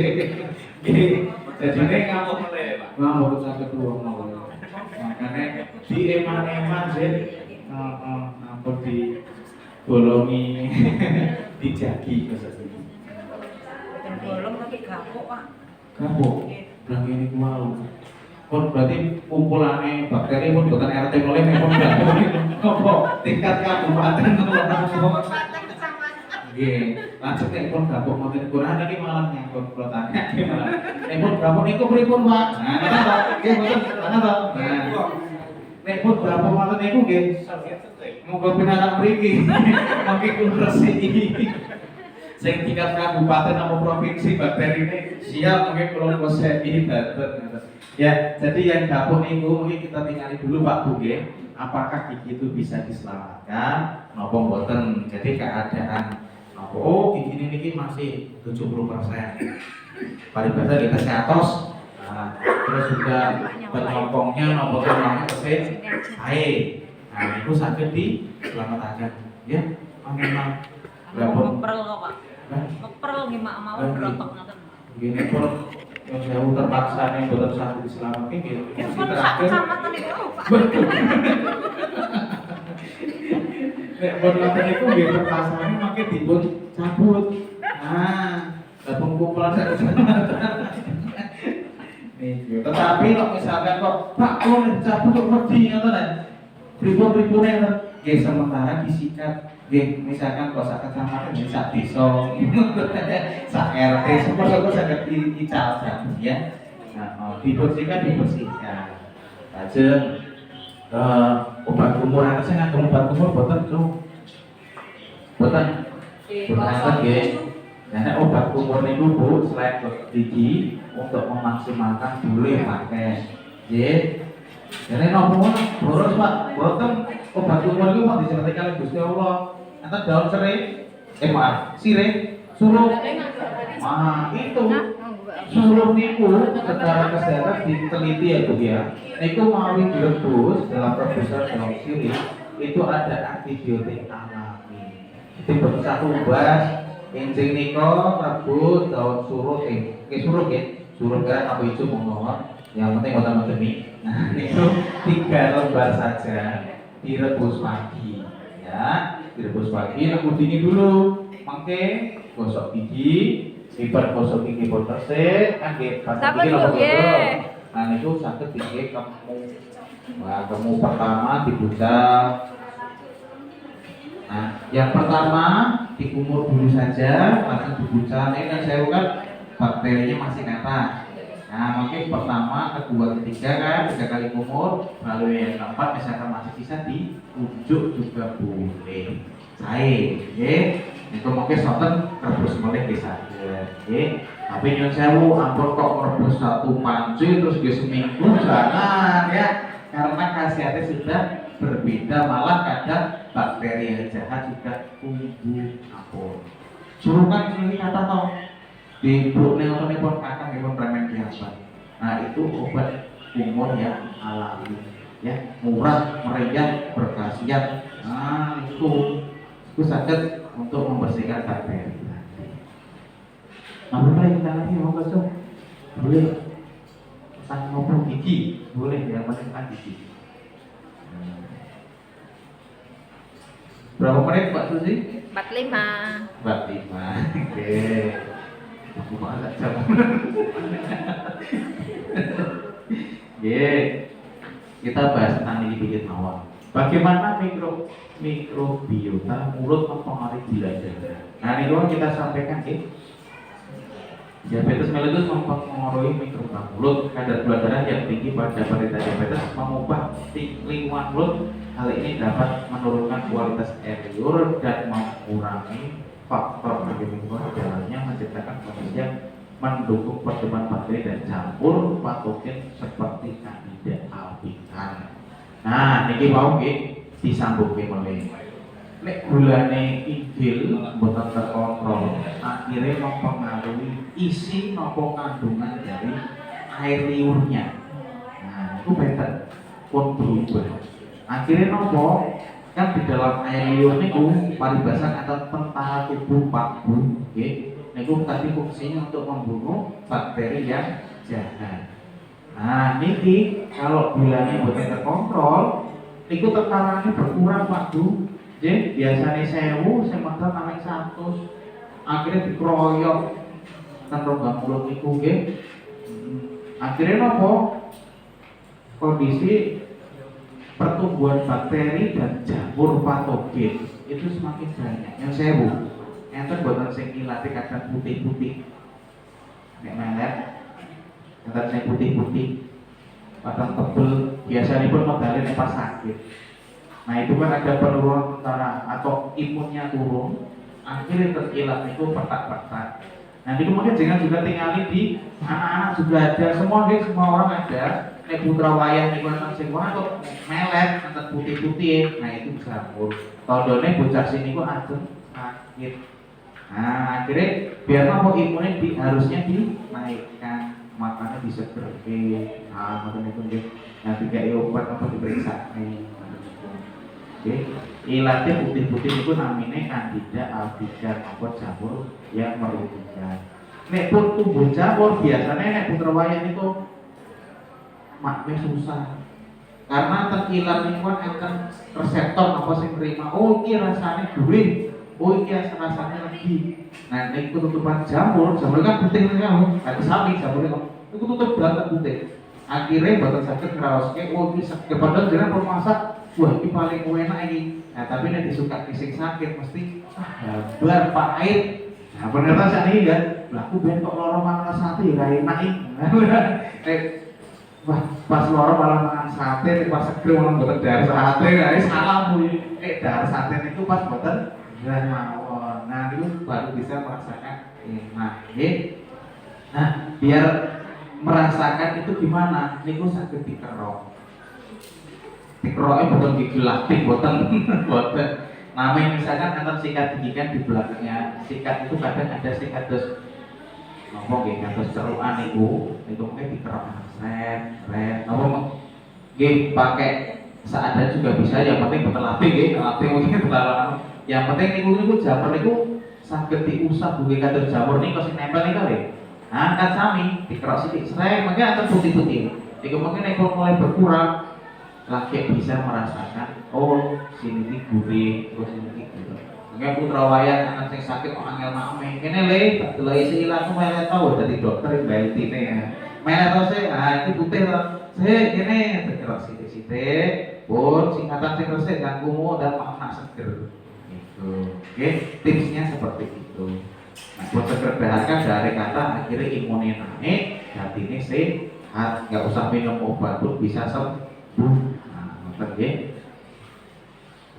Jadi ini ngamuk sampai keluar mau. Makanya di eman sih, ngampun di bolongi, dijagi maksudnya. Bolong tapi gapuk Pak. Gapuk, bilang ini mau. Kon berarti kumpulannya bakteri pun bukan RT mulai pun gapuk itu. Kok tingkat kabupaten langsung. Iya, langsung nek pun gabung ngoten Quran iki malah nyangkut protanya malah. Nek pun gabung niku pripun, Pak? Nah, ngoten to. Nggih, mboten ngoten to. Nah. Nek pun gabung ngoten niku nggih. Monggo pinarak mriki. Mangke kula resiki. Sing tingkat kabupaten apa provinsi bakteri ini siap mungkin kula koseki daten. Ya, jadi yang gabung niku mungkin kita tinggali dulu Pak Bu nggih. Apakah gigi itu bisa diselamatkan? Napa mboten? Jadi keadaan oh, gigi ini masih 70%. Paling biasa kita seatos. Nah, terus juga penyokongnya nomor tulangnya persen. Baik. Nah, itu sakit di selamat aja. Ya, memang. Ngeprel kok Pak. Ngeprel gimana mau berontok ngoten. Gini pun yang saya terpaksa nih buat sakit diselamatkan gitu. Ya pun kecamatan itu Pak. Betul. Nek bonlaten itu nggih terpasane mangke dipun cabut. Nah, gabung kumpulan saya nih, tetapi kok misalkan kok Pak kalau cabut kok wedi ngoten kan. Pripun-pripune nggih sementara disikat. Nggih, misalkan kok sak kecamatan nggih sak desa, sak RT sepuluh saged diical ya. Nah, dibersihkan. Lajeng obat kumur itu saya nggak obat kumur boten tuh boten nggih. Nah obat kumur itu Bu selain gigi untuk memaksimalkan bulu yang pakai nggih. Jadi nopo boros Pak boten obat kumur itu mau disertikan Gusti Allah enten daun serai maaf sirih suruh itu suruh niku secara kesehatan diteliti ya Bu ya. Niku mau direbus dalam rebusan daun sirih itu ada antibiotik alami. Jadi satu bas injing niko rebus daun surut surut ya surut kan apa itu monggo yang penting otak demi. Nah itu 3 lembar saja direbus pagi ya direbus pagi lalu dingin dulu mangke gosok gigi lipat gosok gigi bersih kan gosok gigi lalu nah itu sakit gigi kamu pertama dibucah. Nah yang pertama dikumur dulu saja langsung dibucah ini kan saya bukan bakterinya masih netas. Nah mungkin pertama, kedua, ketiga kan 3 kali kumur lalu yang keempat misalkan masih bisa diunjuk juga boleh. sae, nggih. Niku mengke sonten rebus melih nggih saged, nggih. Tapi nyuwun sewu, ampun kok merebus satu panci terus nggih seminggu jangan ya. Karena khasiatnya sudah berbeda, malah kadang bakteri yang jahat juga tumbuh ampun. Surungan ini kata tau di bloknya atau nih pun kakak nih pun remen biasa. Nah itu obat umur yang alami, ya murah, meriah, berkhasiat. Nah itu sakit untuk membersihkan bakteri. Nah boleh kita lagi mau besok, boleh. Tentang ngobrol gigi, boleh yang penting kan gigi. Berapa menit Pak Susi? 45. 45. Oke. Aku malah jam. Kita bahas tentang ini dikit mawon. Bagaimana mikrobiota mulut mempengaruhi gula darah. Nah, ini doang kita sampaikan diabetes mellitus mempengaruhi mikrobiota mulut. Kadar gula darah yang tinggi pada penderita diabetes mengubah lingkungan mulut. Hal ini dapat menurunkan kualitas air liur dan mengurangi faktor penyebab darahnya, menciptakan kondisi yang mendukung pertumbuhan bakteri dan campur patogen seperti Candida albicans. Nah, niki mau disambungke melih. Nek gulane inggil mboten terkontrol, akhirnya mempengaruhi isi nopo kandungan dari air liurnya. Nah, itu better pun berubah. Akhirnya nopo kan di dalam air liur niku paribasan atau tentara tubuh Pak Bu, niku tadi fungsinya untuk membunuh bakteri yang jahat. Nah, niki kalau gulanya boten terkontrol, niku tekarannya berkurang Pak Bu. Biasanya 1000, sementara naik 100. Akhirnya dikeroyok kan rongga mulut niku nggih. Akhirnya nopo? Kondisi pertumbuhan bakteri dan jamur patogen itu semakin banyak. Yang 1000, enten boten sing ilate kadang putih-putih. Nek melet, enten sing putih-putih, padang tebel, biasanya pun modalnya pas sakit. Nah itu kan ada penurunan tentara atau imunnya turun, akhirnya terilat itu petak-petak. Nanti kemudian jangan juga tinggalin di anak-anak juga ada, semua orang ada. Nek putra wayang niku nang sing watuk melet nang putih-putih. Nah itu jamur. Tandane bocah sini ku adem sakit. Nah, akhirnya biar apa imunnya harusnya dinaikkan, makanya disegerke. Nah, makanya itu nggih. Nanti kayak obat apa diperiksa nih. Oke. Ilatnya putih-putih itu namanya Candida albicans atau jamur yang merugikan. Nek pun tumbuh jamur biasanya nek putra wayang itu maknya susah karena tekilan ini kan akan reseptor apa sih terima. Oh ini rasanya gurih, oh ini rasanya lagi. Nah ini tutupan jamur kan putih kan, ada sapi jamurnya itu tutup banget putih. Akhirnya batas sakit ngerawaske, oh ini sakit. Padahal jangan pemasak, wah ini paling enak ini. Nah tapi ini disuka kising sakit mesti bar pak air. Nah bener saat ini kan, laku bentok lorong makan sate ya enak ini. Wah, pas loro malah makan sate, pas seger malah boten dar sate, guys. Salah Bu. Dar sate itu pas boten dan mawon. Nah, itu baru bisa merasakan enak, nggih. Nah, biar merasakan itu gimana? Niku saged dikerok. Dikeroknya boten digelatih, boten boten. Namanya misalkan antar sikat gigi kan di belakangnya. Sikat itu kadang ada sikat dos nopo nggih kados cerukan niku mungkin dikerok red nopo nggih pakai seadanya juga bisa, yang penting betul latih nggih, latih mungkin terlalu yang penting niku jamur niku saged diusap nggih kados jamur niku sing nempel niku lho. Angkat sami dikerok sithik srek mungkin antar putih-putih. Niku mungkin nek mulai berkurang lagi bisa merasakan oh sini iki gurih, oh sini iki gurih. Nggak putra wayang anak sing sakit kok angel makme. Kene le, delok isi ilatmu melet tau dadi dokter mbaitine ya. Melet tau sih, iki putih to. Kene terus sithik-sithik. Pun singkatan sing resik ganggumu dan makna seger. Gitu. Oke, tipsnya seperti itu. Nah, buat seger dahakan dari kata akhirnya imunnya naik, hatinya sehat, nggak usah minum obat pun bisa sembuh. Nah, ngerti nggih?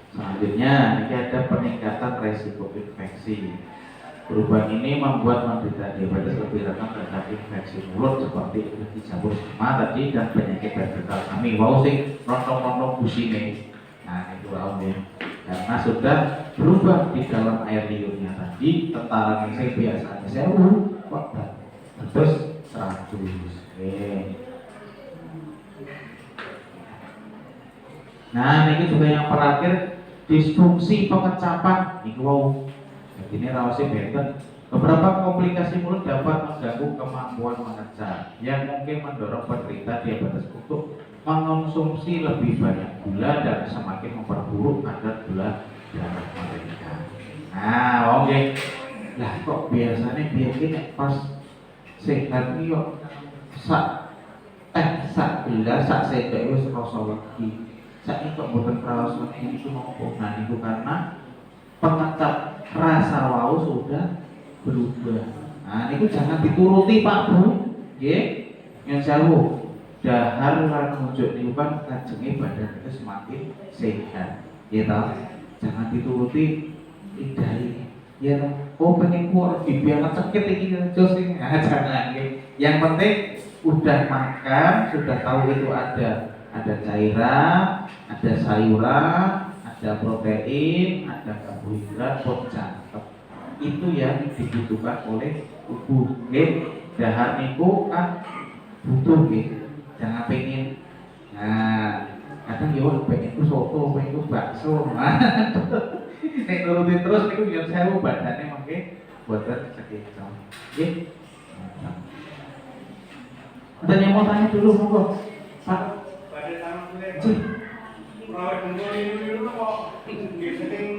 Selanjutnya, ini ada peningkatan resiko infeksi. Perubahan ini membuat penderita diabetes lebih rentan terhadap infeksi mulut seperti infeksi jamur sama tadi dan penyakit vertikal kami. Wow sing rontong-rontong busine. Nah itu ya. Karena sudah berubah di dalam air liurnya tadi, tentara yang biasanya 1000 kok terus 100. Nah ini juga yang terakhir, disfungsi pengecapan. Ini wow. Ini rawasnya benten. Beberapa komplikasi mulut dapat mengganggu kemampuan mengecap, yang mungkin mendorong penderita diabetes untuk mengonsumsi lebih banyak gula dan semakin memperburuk kadar gula darah mereka. Nah, oke. Lah kok biasanya biasanya pas sehat ini kok sak gelas sak sendok wis rasa legi. Saiki kok mboten kraos legi itu nopo? Nah, itu karena pengecap rasa wau sudah berubah. Nah, ini jangan dituruti Pak Bu. Nggih. Yang jauh dahar lan nunjuk niku kan kajenge badan itu semakin sehat. Ya toh? Jangan dituruti indahnya. Ya toh? Oh pengen kuat biar cekit iki jos ini. Nah, jangan nggih. Yang penting udah makan, sudah tahu itu ada cairan, ada sayuran, ada protein, ada karbohidrat, cakep. Itu yang dibutuhkan oleh tubuh. Dahar niku kan butuh jangan pengen. Nah, kadang yo pengen ku soto, pengen ku bakso. Nek nurutin terus niku yo sewu badane mangke boten sekeca. Nggih. Ada yang mau tanya dulu monggo. Pak. Pada tahun kuliah. Proyek kumpul ini kok sering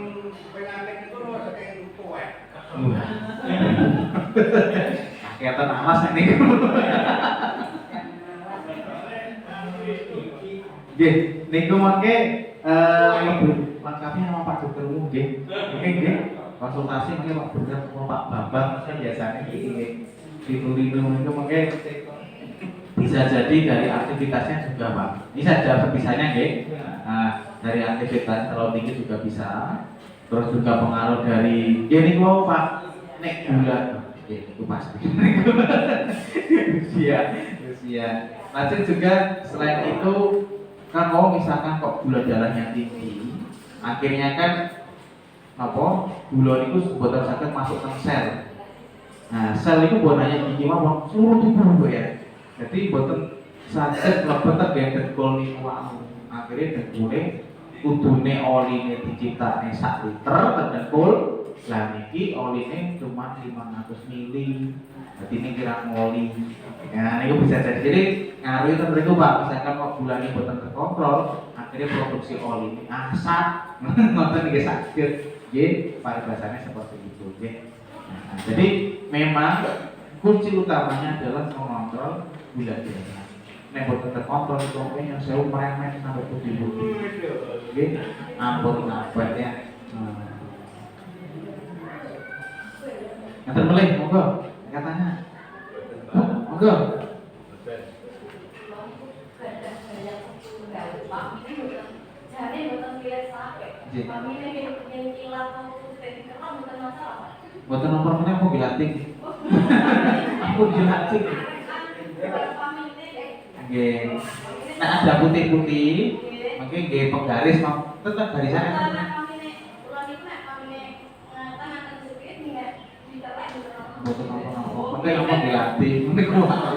pengantin itu sering tuwek. Kelihatan alas ini. Nggih, niku mangke lebih lengkapnya sama Pak Dokter umum nggih. Nggih. Konsultasi mangke Pak Dokter sama Pak Bambang biasanya iki ditulinu niku mangke bisa jadi dari aktivitasnya juga Pak. Ini saja sebisanya nggih. Nah, dari aktivitas terlalu tinggi juga bisa. Terus juga pengaruh dari ini kok Pak nek gula. Itu pasti. Usia. Lanjut juga selain itu kan kalau misalkan kok gula darahnya tinggi, akhirnya kan apa? Gula itu boten saged masuk ke sel. Nah, sel itu gunanya gigi mawon seluruh tubuh ya. Jadi boten saged mlebet gen dengkul niku wae. Akhire dengkule kudune oline diciptakne 1 liter dengkul. Lah niki oline cuma 500 mili. Jadi ini kira oli. Nah, ini bisa jadi ngaruhi ten mriku Pak. Misalkan kok gulane boten terkontrol, akhirnya produksi oli ini asat. Ngoten nggih saged. Nggih, paribasane seperti itu nggih. Nah, jadi memang kunci utamanya adalah mengontrol gula darah. Nek boten terkontrol itu yang saya meremeh sampai putih-putih. Nggih, ampun abad ya. Nanti boleh, monggo, katanya. Monggo. Buat nomor mana aku dilatih. Aku dilatih. Oke. Nah ada putih-putih, mungkin gak penggaris mau tetap garisan. Buat nomor. Mungkin aku dilatih. Mungkin keluar.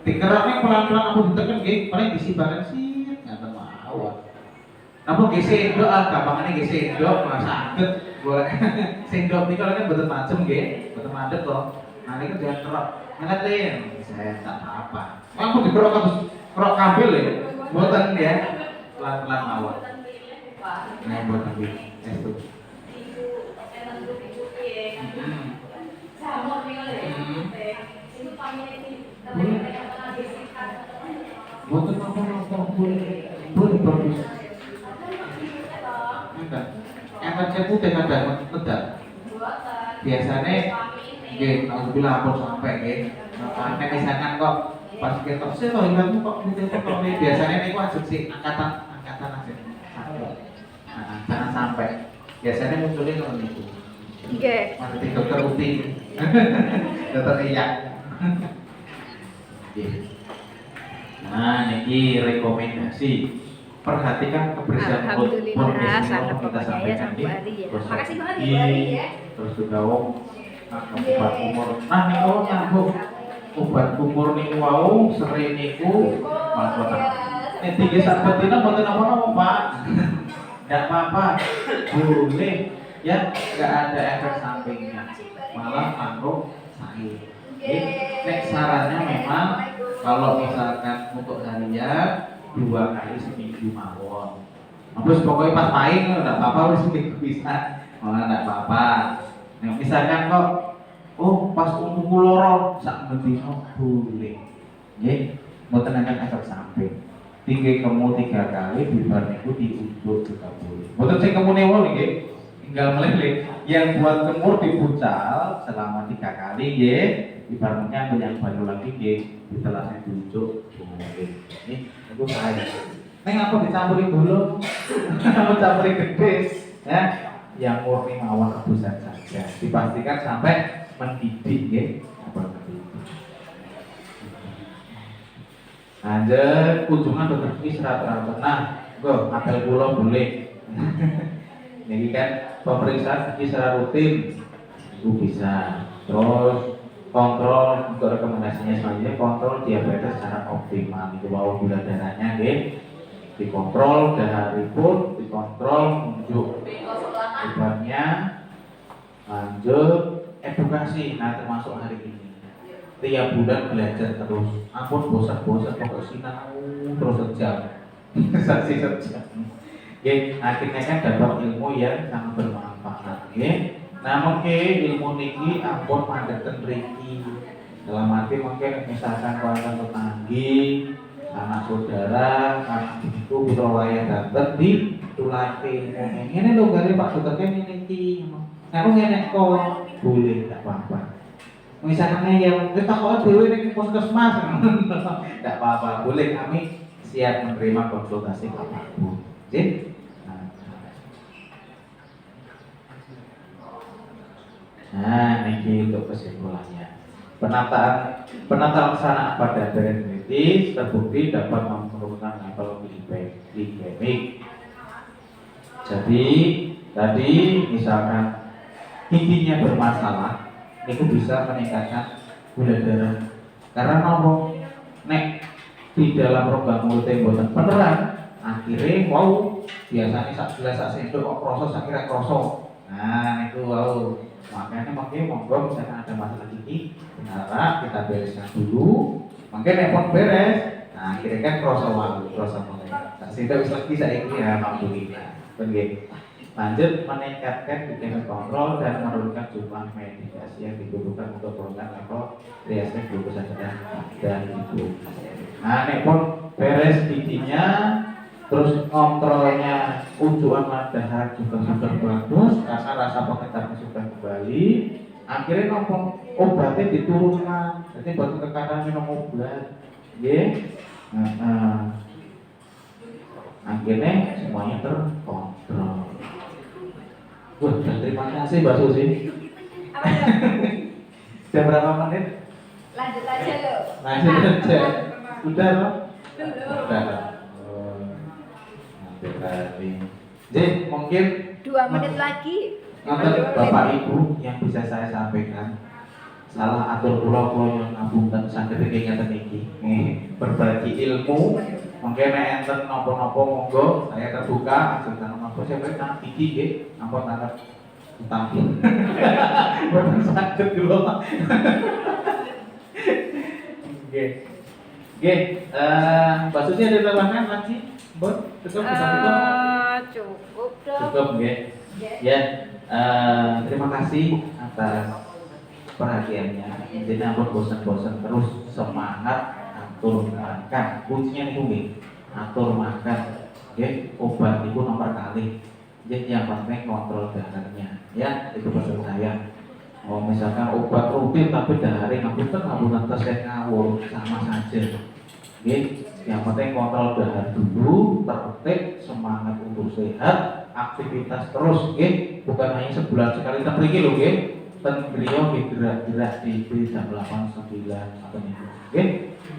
Dikeraknya pelan-pelan aku ditekan gak, paling disibakan sih, nggak mau. Namun gak sendok gampangannya gak sendok, malah sakit. Boleh sendok ini kalau kan betul macem gak, betul macet loh. Nah ini kan jangan kerok, ngetin. Saya tak apa. Aku dikerok kerok kambil ya, buatan ya, pelan-pelan mawar. Nah buatan itu. Bukan apa-apa boleh bagus. Enggak. Yang putih ada tedak. Biasanya, gini, kalau bilang apa sampai gini. Nek misalkan kok pas kita sih kalau bilang kok biasanya ini wajib sih angkatan aja. jangan sampai. Biasanya munculnya kalau itu. Nggih. Mati dokter Uti. Dokter Iya. Nah, ini rekomendasi. Perhatikan kebersihan mulut. Alhamdulillah, sangat pokoknya ya Sang Bu Ari ya. Makasih banget ya Bu Ari ya. Terus juga wong obat kumur. Nah, niku nyambung obat kumur niku wau sering niku maksud. Nek tinggi sak betina mboten apa-apa, Pak. Enggak apa-apa. Boleh ya, enggak ada efek sampingnya. Malah makro sakit. Nek sarannya memang kalau misalkan untuk harian 2 kali seminggu mawon. Terus pokoknya pas main enggak apa-apa wis seminggu bisa. Malah enggak apa-apa. Nah, misalkan kok pas umurku loro sak mendino boleh. Nggih, mboten enten efek samping. Tinggi kamu 3 kali bibar niku diundur juga boleh. Mboten sing kemune wae nggih. Tinggal meleleh. Yang buat kemur dipucal selama 3 kali nggih. Ibaratnya yang baru lagi nggih ditelasnya diujuk boleh. Nggih, itu saya. Neng apa dicampurin dulu? Apa campurin gede ya? Yang murni mawon rebusan saja. Dipastikan sampai mendidih nggih. Apa mendidih. Lanjut, kunjungan dokter gigi serat-serat. Nah, go, apel kula boleh. Ini kan pemeriksaan gigi secara rutin, itu bisa. Terus kontrol untuk rekomendasinya selanjutnya kontrol diabetes secara optimal. Itu bahwa gula darahnya, dikontrol dahari pun dikontrol unjuk obatnya. Lanjut edukasi, nah termasuk hari ini. Tiap bulan belajar terus. Ampun bosan-bosan pokok sinau terus sejam. Saksi sejam. Oke, akhirnya kan dapat ilmu yang sangat bermanfaat. Oke. Namun ilmu niki ampun mandheten mriki. Dalam arti mungkin misalkan keluarga tetanggi, anak saudara, anak itu putra wayah dateng di tulate. Ini lho gare Pak Dokter kan niki. Aku ngene kok boleh enggak apa-apa. Misalnya yang kita kok dhewe ning puskesmas, enggak apa-apa, boleh kami siap menerima konsultasi apapun. Oke? Nah, ini untuk kesimpulannya. Penataan laksana pada diabetes terbukti dapat menurunkan level glikemik. Jadi tadi misalkan giginya bermasalah, itu bisa meningkatkan gula darah. Karena nopo nek di dalam rongga mulut mboten peneran, akhirnya biasanya sak gelas sak sendok kok krasa sakira krasa. Nah, itu makanya monggo misalkan ada masalah gigi, benar kita bereskan dulu. Mungkin nepon beres. Nah, akhirnya kan krasa mulai. Sak sendok wis lagi saiki ya alhamdulillah. Nggih. Lanjut meningkatkan glikemik kontrol dan menurunkan jumlah medikasi yang dibutuhkan untuk program level triasel glukosa dan ibu. Nah, nepon beres giginya, terus kontrolnya unjukan dahar juga sudah bagus karena rasa pengetarnya sudah kembali. Akhirnya nopo obatnya diturunkan, jadi batu tekanan minum obat, akhirnya semuanya terkontrol. Wah, terima kasih Mbak Susi. Apa dong? Sudah berapa menit? Lanjut aja loh. Lanjut aja. Udah loh? Belum. Udah. Nanti tadi. Jadi mungkin 2 menit lagi. Bapak Ibu yang bisa saya sampaikan, salah atur pulau yang ngapunten saged ingkang iki. Berbagi ilmu, mungkin enten nopo-nopo monggo saya terbuka ajeng nopo sampeyan nang iki nggih, ampun tangkep utami. Boten saged kula. Nggih. Nggih, Mbak Susi ada tambahan lagi? Bon, cukup bisa cukup? Cukup dong. Cukup nggih. Ya. Terima kasih atas perhatiannya. Intinya ampun bosan-bosan terus semangat atur makan. Kuncinya itu nggih, atur makan. Nggih, obat itu nomor kali. Jadi yang penting kontrol daharnya. Ya, itu pesan saya. Oh, misalkan obat rutin tapi dahare ngapunten tes ngawur sama saja. Nggih. Yang penting kontrol dahar dulu, tertib, semangat untuk sehat, aktivitas terus, nggih. Bukan hanya sebulan sekali ten mriki lho, nggih. Ten beliau gerak-gerak di jam 8 9 atau minggu, nggih.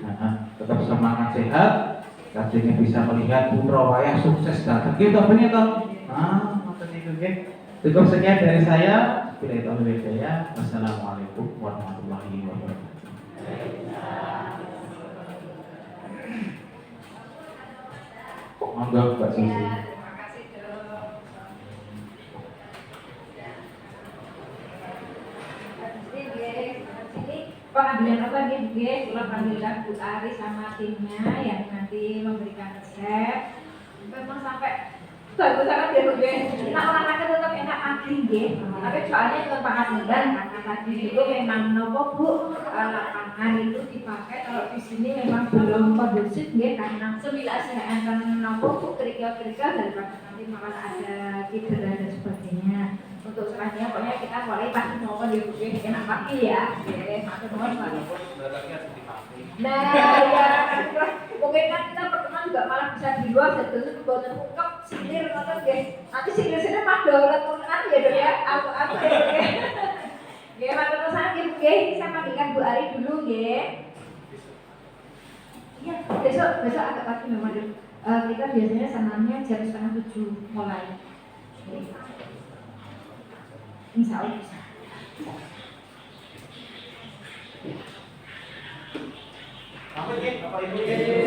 Nah, tetap semangat sehat. Kajengnya bisa melihat putra wayah sukses datang. Nggih, to bener to? Ah, ngoten niku nggih. Cukup sekian dari saya. Bila itu hidayah. Wassalamualaikum warahmatullahi wabarakatuh. Monggo Mbak Susi. Terima kasih dok. Ini pengambilan apa nih? Alhamdulillah Bu Ari sama timnya yang nanti memberikan resep. Memang sampai bagus sangat ya Bu. Nah olahraga tetap enak aging nggih. Tapi soalnya itu pengambilan karena tadi itu memang nopo Bu lapangan itu dipakai kalau di sini memang belum kondusif nggih karena saya akan nopo Bu kerikil-kerikil daripada nanti malah ada cedera dan sebagainya. Untuk selanjutnya pokoknya kita mulai pasti mau di Bu enak pagi ya. Oke, matur nuwun Pak. Nah, ya mungkin kan kita pertemuan juga malah bisa di luar jadi boten ungkep sinir ngoten nggih. Nanti sinir-sinir madolet kan ya Dok ya. Aku ya Dok ya. Nggih, matur nuwun sanget nggih. Saya panggilkan Bu Ari dulu nggih. Iya, besok agak pagi memang Dok. Kita biasanya sananya jam 6:30 mulai. Insya Allah bisa. Apa nggih, Bapak Ibu nggih?